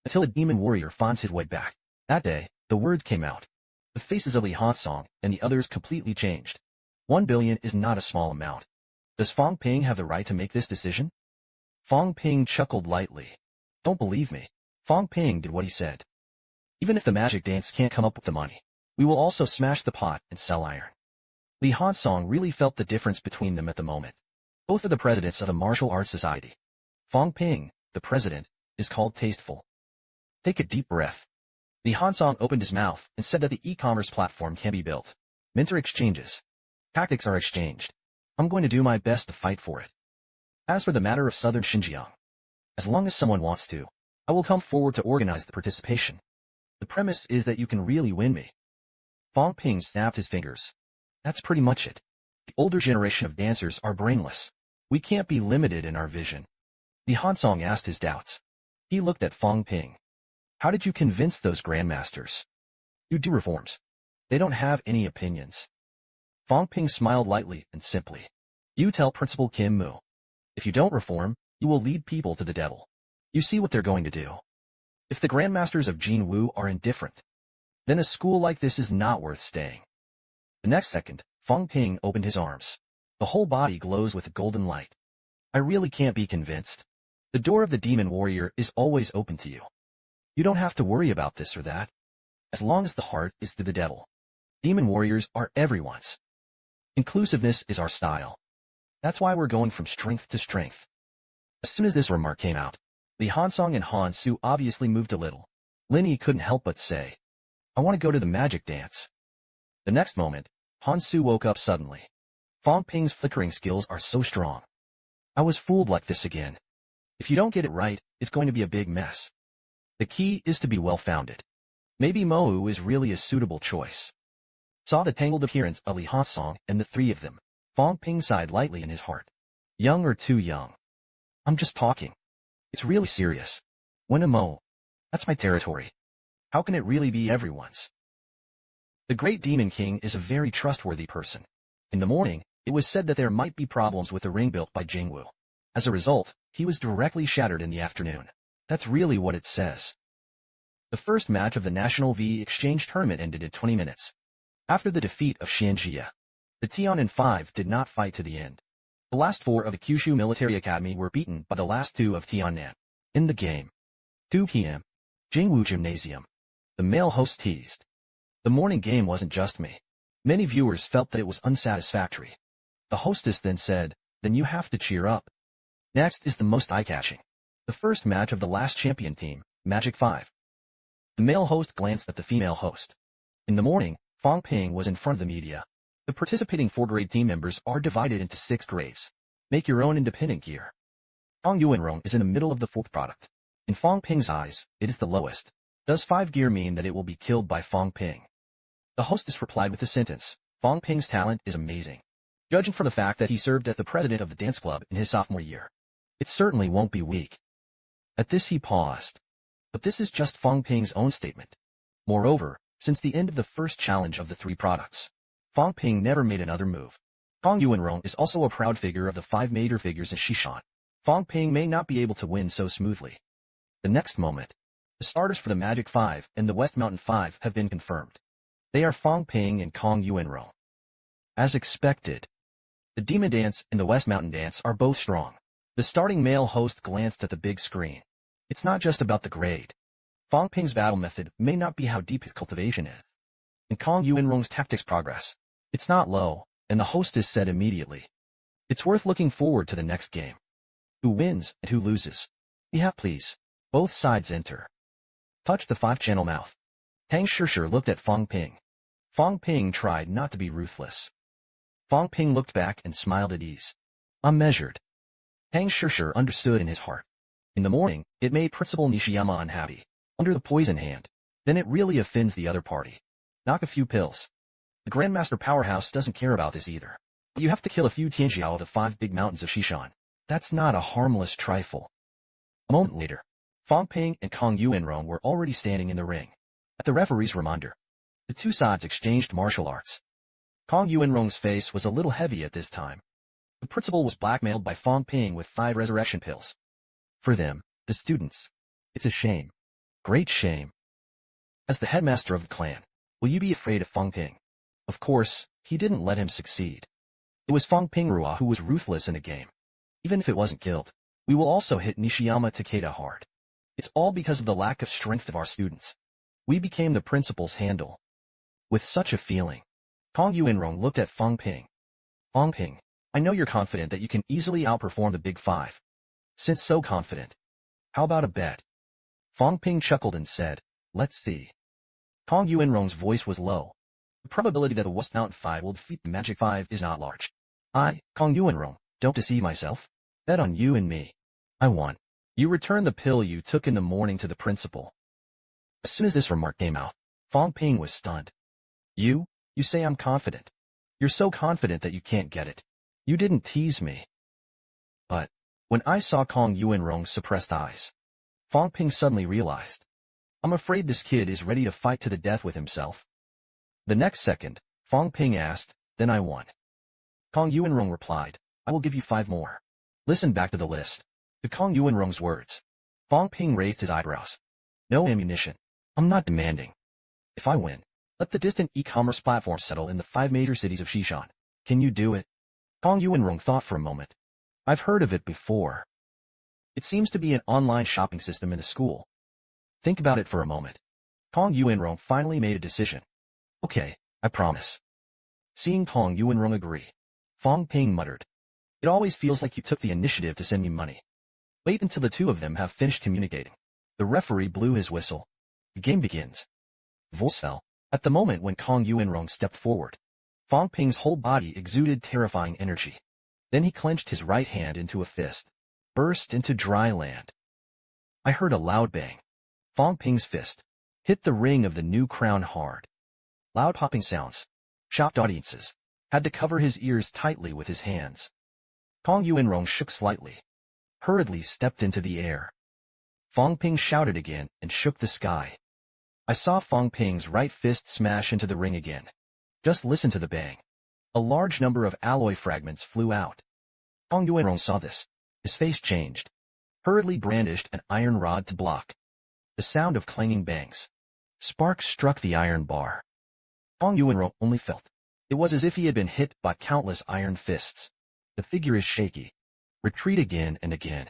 until a demon warrior finds his way back. That day, the words came out. The faces of Li Hansong and the others completely changed. 1 billion is not a small amount. Does Fang Ping have the right to make this decision? Fang Ping chuckled lightly. Don't believe me. Fang Ping did what he said. Even if the magic dance can't come up with the money, we will also smash the pot and sell iron. Li Hansong really felt the difference between them at the moment. Both are the presidents of the Martial Arts Society. Fang Ping, the president, is called tasteful. Take a deep breath. Li Hansong opened his mouth and said that the e-commerce platform can be built. Mentor exchanges. Tactics are exchanged. I'm going to do my best to fight for it. As for the matter of southern Xinjiang, as long as someone wants to, I will come forward to organize the participation. The premise is that you can really win me. Fang Ping snapped his fingers. That's pretty much it. The older generation of dancers are brainless. We can't be limited in our vision. Li Hansong asked his doubts. He looked at Fang Ping. How did you convince those grandmasters? You do reforms. They don't have any opinions. Fang Ping smiled lightly and simply. You tell Principal Kim Mu. If you don't reform, you will lead people to the devil. You see what they're going to do. If the grandmasters of Jin Wu are indifferent, then a school like this is not worth staying. The next second, Fang Ping opened his arms. The whole body glows with a golden light. I really can't be convinced. The door of the demon warrior is always open to you. You don't have to worry about this or that. As long as the heart is to the devil. Demon warriors are everyone's. Inclusiveness is our style. That's why we're going from strength to strength. As soon as this remark came out, Li Hansong and Han Su obviously moved a little. Lin Yi couldn't help but say, I want to go to the magic dance. The next moment, Han Su woke up suddenly. Fang Ping's flickering skills are so strong. I was fooled like this again. If you don't get it right, it's going to be a big mess. The key is to be well-founded. Maybe Mo'u is really a suitable choice. Saw the tangled appearance of Li Hansong and the three of them. Fang Ping sighed lightly in his heart. Young or too young? I'm just talking. It's really serious. When a Mo, that's my territory. How can it really be everyone's? The Great Demon King is a very trustworthy person. In the morning, it was said that there might be problems with the ring built by Jingwu. As a result, he was directly shattered in the afternoon. That's really what it says. The first match of the National V Exchange Tournament ended in 20 minutes. After the defeat of Xianjia, the Tiannan 5 did not fight to the end. The last 4 of the Kyushu Military Academy were beaten by the last 2 of Tiannan. In the game, 2 p.m., Jingwu Gymnasium. The male host teased. The morning game wasn't just me. Many viewers felt that it was unsatisfactory. The hostess then said, then you have to cheer up. Next is the most eye-catching. The first match of the last champion team, Magic 5. The male host glanced at the female host. In the morning, Fang Ping was in front of the media. The participating 4-grade team members are divided into 6 grades. Make your own independent gear. Fang Yuanrong is in the middle of the 4th product. In Fang Ping's eyes, it is the lowest. Does 5 gear mean that it will be killed by Fang Ping? The hostess replied with the sentence, Fang Ping's talent is amazing. Judging from the fact that he served as the president of the dance club in his sophomore year, it certainly won't be weak. At this he paused. But this is just Fang Ping's own statement. Moreover, since the end of the first challenge of the 3 products, Fang Ping never made another move. Kong Yuanrong is also a proud figure of the 5 major figures in Shishan. Fang Ping may not be able to win so smoothly. The next moment, the starters for the Magic 5 and the West Mountain 5 have been confirmed. They are Fang Ping and Kong Yuanrong. As expected, the Demon Dance and the West Mountain Dance are both strong. The starting male host glanced at the big screen. It's not just about the grade. Fang Ping's battle method may not be how deep his cultivation is. And Kong Yuanrong's tactics progress, it's not low, and the hostess said immediately. It's worth looking forward to the next game. Who wins and who loses? Yeah, please. Both sides enter. Touch the 5-channel mouth. Tang Shishir looked at Fang Ping. Fang Ping tried not to be ruthless. Fang Ping looked back and smiled at ease. I'm measured. Tang Shishir understood in his heart. In the morning, it made Principal Nishiyama unhappy. Under the poison hand. Then it really offends the other party. Knock a few pills. The Grandmaster Powerhouse doesn't care about this either. But you have to kill a few Tianjiao of the 5 big mountains of Shishan. That's not a harmless trifle. A moment later, Fang Ping and Kong Yuanrong were already standing in the ring. At the referee's reminder, the 2 sides exchanged martial arts. Kong Yuanrong's face was a little heavy at this time. The principal was blackmailed by Fang Ping with 5 resurrection pills. For them, the students, it's a shame. Great shame. As the headmaster of the clan, will you be afraid of Fang Ping? Of course, he didn't let him succeed. It was Fang Ping Rua who was ruthless in the game. Even if it wasn't killed, we will also hit Nishiyama Takeda hard. It's all because of the lack of strength of our students. We became the principal's handle. With such a feeling, Kong Yuanrong looked at Fang Ping. Fang Ping, I know you're confident that you can easily outperform the Big 5. Since so confident, how about a bet? Fang Ping chuckled and said, let's see. Kong Yuanrong's voice was low. The probability that the West Mountain 5 will defeat the Magic 5 is not large. Kong Yuanrong, don't deceive myself. Bet on you and me. I won. You return the pill you took in the morning to the principal. As soon as this remark came out, Fang Ping was stunned. You say I'm confident. You're so confident that you can't get it. You didn't tease me. But, when I saw Kong Yuanrong's suppressed eyes, Fang Ping suddenly realized. I'm afraid this kid is ready to fight to the death with himself. The next second, Fang Ping asked, then I won. Kong Yuanrong replied, I will give you 5 more. Listen back to the list. To Kong Yuanrong's words, Fang Ping raised his eyebrows. No ammunition. I'm not demanding. If I win, let the distant e-commerce platform settle in the 5 major cities of Shishan. Can you do it? Kong Yuanrong thought for a moment. I've heard of it before. It seems to be an online shopping system in the school. Think about it for a moment. Kong Yuanrong finally made a decision. Okay, I promise. Seeing Kong Yuanrong agree, Fang Ping muttered. It always feels like you took the initiative to send me money. Wait until the 2 of them have finished communicating. The referee blew his whistle. The game begins. Voice fell. At the moment when Kong Yuanrong stepped forward, Fang Ping's whole body exuded terrifying energy. Then he clenched his right hand into a fist. Burst into dry land. I heard a loud bang. Fang Ping's fist hit the ring of the new crown hard. Loud popping sounds. Shocked audiences had to cover his ears tightly with his hands. Kong Yuanrong shook slightly. Hurriedly stepped into the air. Fang Ping shouted again and shook the sky. I saw Fang Ping's right fist smash into the ring again. Just listen to the bang. A large number of alloy fragments flew out. Kong Yuanrong saw this. His face changed. Hurriedly brandished an iron rod to block. The sound of clanging bangs. Sparks struck the iron bar. Kong Yuanrong only felt. It was as if he had been hit by countless iron fists. The figure is shaky. Retreat again and again.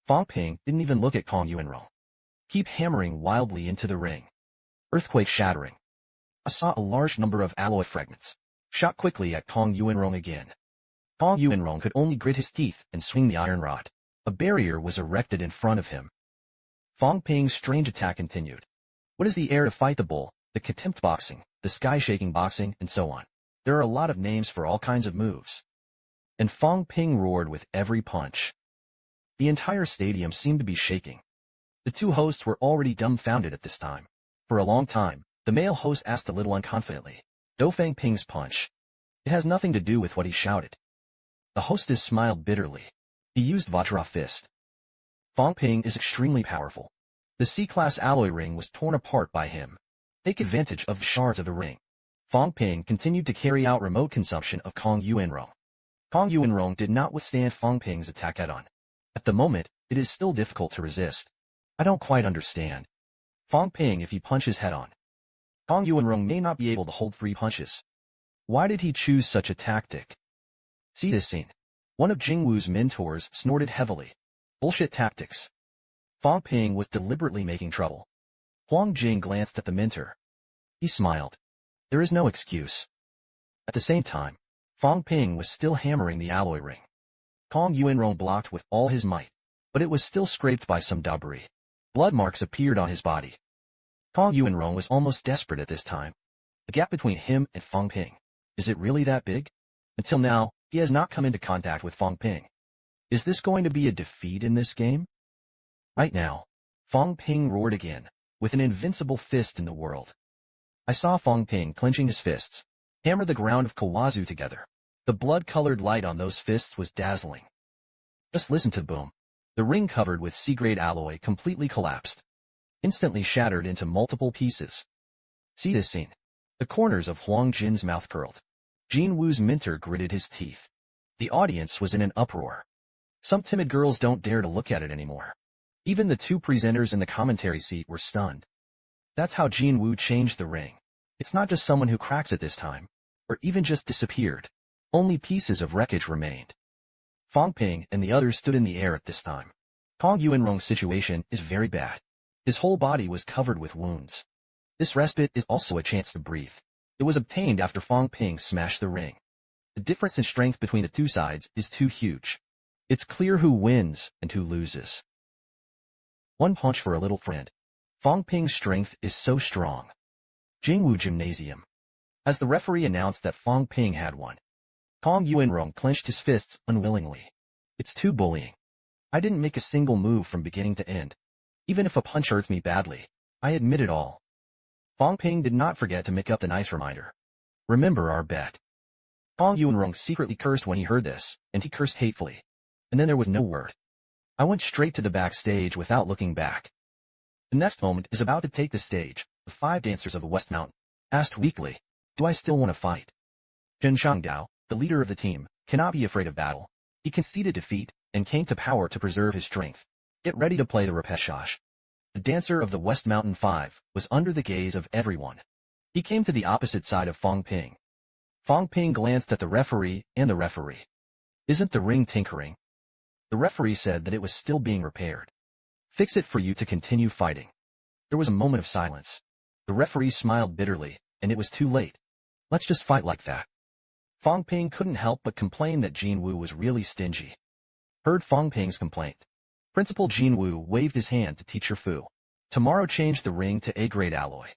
Fang Ping didn't even look at Kong Yuanrong. Keep hammering wildly into the ring. Earthquake shattering. I saw a large number of alloy fragments. Shot quickly at Kong Yuanrong again. Kong Yuanrong could only grit his teeth and swing the iron rod. A barrier was erected in front of him. Fang Ping's strange attack continued. What is the air to fight the bull, the contempt boxing, the sky-shaking boxing, and so on? There are a lot of names for all kinds of moves. And Fang Ping roared with every punch. The entire stadium seemed to be shaking. The 2 hosts were already dumbfounded at this time. For a long time, the male host asked a little unconfidently, Do Fang Ping's punch It has nothing to do with what he shouted. The hostess smiled bitterly. He used Vajra Fist. Fang Ping is extremely powerful. The C-class alloy ring was torn apart by him. Take advantage of the shards of the ring. Fang Ping continued to carry out remote consumption of Kong Yuanrong. Kong Yuanrong did not withstand Fang Ping's attack head-on. At the moment, it is still difficult to resist. I don't quite understand. Fang Ping if he punches head-on. Kong Yuanrong may not be able to hold 3 punches. Why did he choose such a tactic? See this scene. One of Jingwu's mentors snorted heavily. Bullshit tactics. Fang Ping was deliberately making trouble. Huang Jing glanced at the mentor. He smiled. There is no excuse. At the same time, Fang Ping was still hammering the alloy ring. Kong Yuanrong blocked with all his might, but it was still scraped by some debris. Blood marks appeared on his body. Kong Yuanrong was almost desperate at this time. The gap between him and Fang Ping, is it really that big? Until now, he has not come into contact with Fang Ping. Is this going to be a defeat in this game? Right now, Fang Ping roared again, with an invincible fist in the world. I saw Fang Ping clenching his fists, hammer the ground of Kawazu together. The blood-colored light on those fists was dazzling. Just listen to the boom. The ring covered with C-grade alloy completely collapsed, instantly shattered into multiple pieces. See this scene. The corners of Huang Jin's mouth curled. Jinwu's mentor gritted his teeth. The audience was in an uproar. Some timid girls don't dare to look at it anymore. Even the 2 presenters in the commentary seat were stunned. That's how Jinwu changed the ring. It's not just someone who cracks it this time, or even just disappeared. Only pieces of wreckage remained. Fang Ping and the others stood in the air at this time. Kong Yuanrong's situation is very bad. His whole body was covered with wounds. This respite is also a chance to breathe. It was obtained after Fang Ping smashed the ring. The difference in strength between the 2 sides is too huge. It's clear who wins and who loses. One punch for a little friend. Fang Ping's strength is so strong. Jingwu Gymnasium. As the referee announced that Fang Ping had won, Kong Yuanrong clenched his fists unwillingly. It's too bullying. I didn't make a single move from beginning to end. Even if a punch hurts me badly, I admit it all. Fang Ping did not forget to make up the nice reminder. Remember our bet. Kong Yuanrong secretly cursed when he heard this, and he cursed hatefully. And then there was no word. I went straight to the backstage without looking back. The next moment is about to take the stage. The 5 dancers of the West Mountain asked weakly, do I still want to fight? Zhen Shangdao, the leader of the team, cannot be afraid of battle. He conceded defeat and came to power to preserve his strength. Get ready to play the repechage. The dancer of the West Mountain 5 was under the gaze of everyone. He came to the opposite side of Fang Ping. Fang Ping glanced at the referee and the referee. Isn't the ring tinkering? The referee said that it was still being repaired. Fix it for you to continue fighting. There was a moment of silence. The referee smiled bitterly, and it was too late. Let's just fight like that. Fang Ping couldn't help but complain that Jinwu was really stingy. Heard Fang Ping's complaint. Principal Jinwu waved his hand to Teacher Fu. Tomorrow change the ring to A-grade alloy.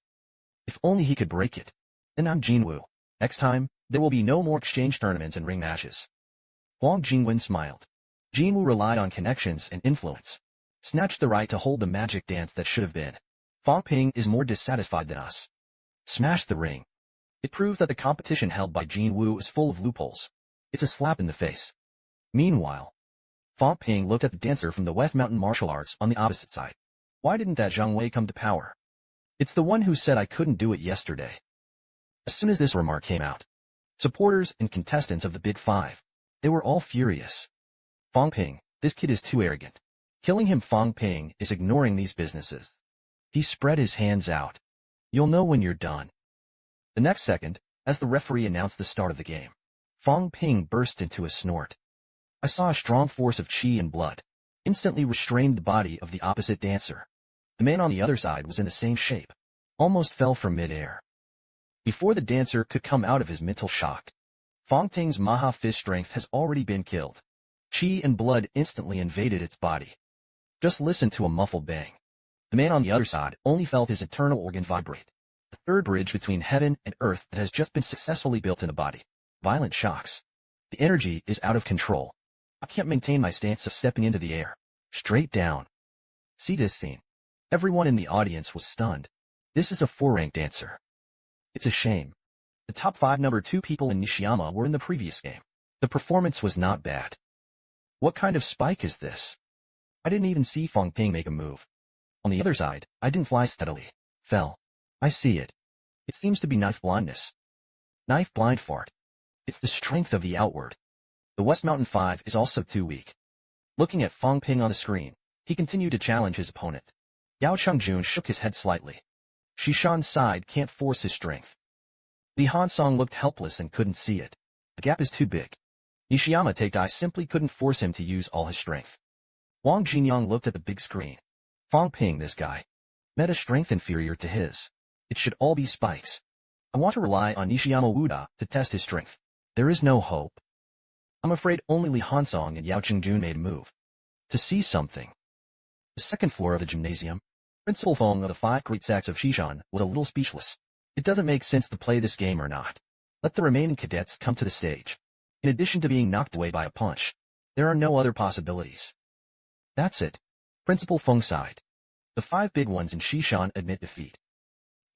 If only he could break it. And I'm Jinwu. Next time, there will be no more exchange tournaments and ring matches. Huang Jingwen smiled. Jinwu relied on connections and influence. Snatched the right to hold the magic dance that should have been. Fang Ping is more dissatisfied than us. Smash the ring. It proves that the competition held by Jinwu is full of loopholes. It's a slap in the face. Meanwhile, Fang Ping looked at the dancer from the West Mountain martial arts on the opposite side. Why didn't that Zhang Wei come to power? It's the one who said I couldn't do it yesterday. As soon as this remark came out, supporters and contestants of the Big Five, they were all furious. Fang Ping, this kid is too arrogant. Killing him. Fang Ping is ignoring these businesses. He spread his hands out. You'll know when you're done. The next second, as the referee announced the start of the game, Fang Ping burst into a snort. I saw a strong force of qi and blood, instantly restrained the body of the opposite dancer. The man on the other side was in the same shape, almost fell from mid-air. Before the dancer could come out of his mental shock, Fang Ping's Maha Fist strength has already been killed. Qi and blood instantly invaded its body. Just listen to a muffled bang. The man on the other side only felt his internal organ vibrate. The third bridge between heaven and earth that has just been successfully built in the body. Violent shocks. The energy is out of control. I can't maintain my stance of stepping into the air. Straight down. See this scene. Everyone in the audience was stunned. This is a 4-rank dancer. It's a shame. The top 5 number 2 people in Nishiyama were in the previous game. The performance was not bad. What kind of spike is this? I didn't even see Fang Ping make a move. On the other side, I didn't fly steadily. Fell. I see it. It seems to be knife blindness. Knife blind fart. It's the strength of the outward. The West Mountain 5 is also too weak. Looking at Fang Ping on the screen, he continued to challenge his opponent. Yao Changjun shook his head slightly. Shishan's side can't force his strength. Li Hansong looked helpless and couldn't see it. The gap is too big. Nishiyama Take-Dai simply couldn't force him to use all his strength. Wang Jinyang looked at the big screen. Fang Ping, this guy. Meta strength inferior to his. It should all be spikes. I want to rely on Nishiyama Wuda to test his strength. There is no hope. I'm afraid only Li Hansong and Yao Qingjun made a move. To see something. The second floor of the gymnasium, Principal Feng of the 5 Great Sacks of Shishan was a little speechless. It doesn't make sense to play this game or not. Let the remaining cadets come to the stage. In addition to being knocked away by a punch, there are no other possibilities. That's it. Principal Feng sighed. The 5 big ones in Shishan admit defeat.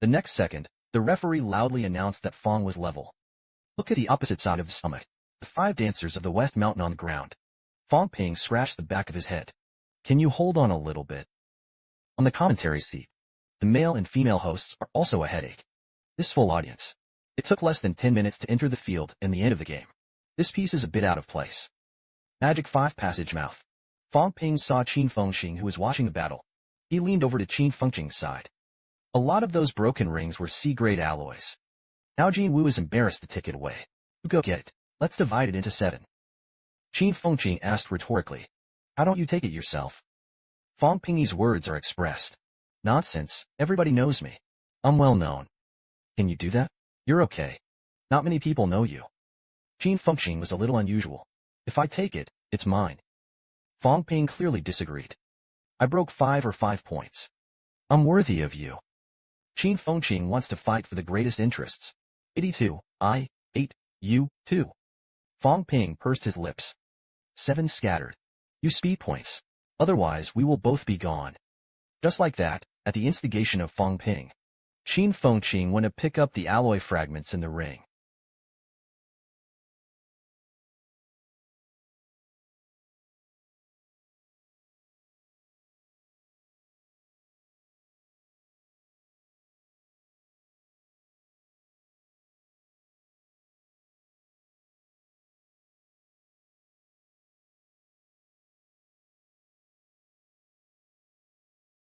The next second, the referee loudly announced that Feng was level. Look at the opposite side of the summit. The 5 dancers of the West Mountain on the ground. Fang Ping scratched the back of his head. Can you hold on a little bit? On the commentary seat, the male and female hosts are also a headache. This full audience. It took less than 10 minutes to enter the field and the end of the game. This piece is a bit out of place. Magic 5 Passage Mouth. Fang Ping saw Qin Fengxing who was watching the battle. He leaned over to Qin Fengxing's side. A lot of those broken rings were C-grade alloys. Now Jin Wu is embarrassed to take it away. You go get it. Let's divide it into 7. Qin Fengxing asked rhetorically. How don't you take it yourself? Fang Ping's words are expressed. Nonsense, everybody knows me. I'm well known. Can you do that? You're okay. Not many people know you. Qin Fengxing was a little unusual. If I take it, it's mine. Fang Ping clearly disagreed. I broke 5 or 5 points. I'm worthy of you. Qin Fengxing wants to fight for the greatest interests. 82, I, 8, you, 2. Fang Ping pursed his lips. 7 scattered. You speed points. Otherwise we will both be gone. Just like that, at the instigation of Fang Ping, Qin Fengxing went to pick up the alloy fragments in the ring.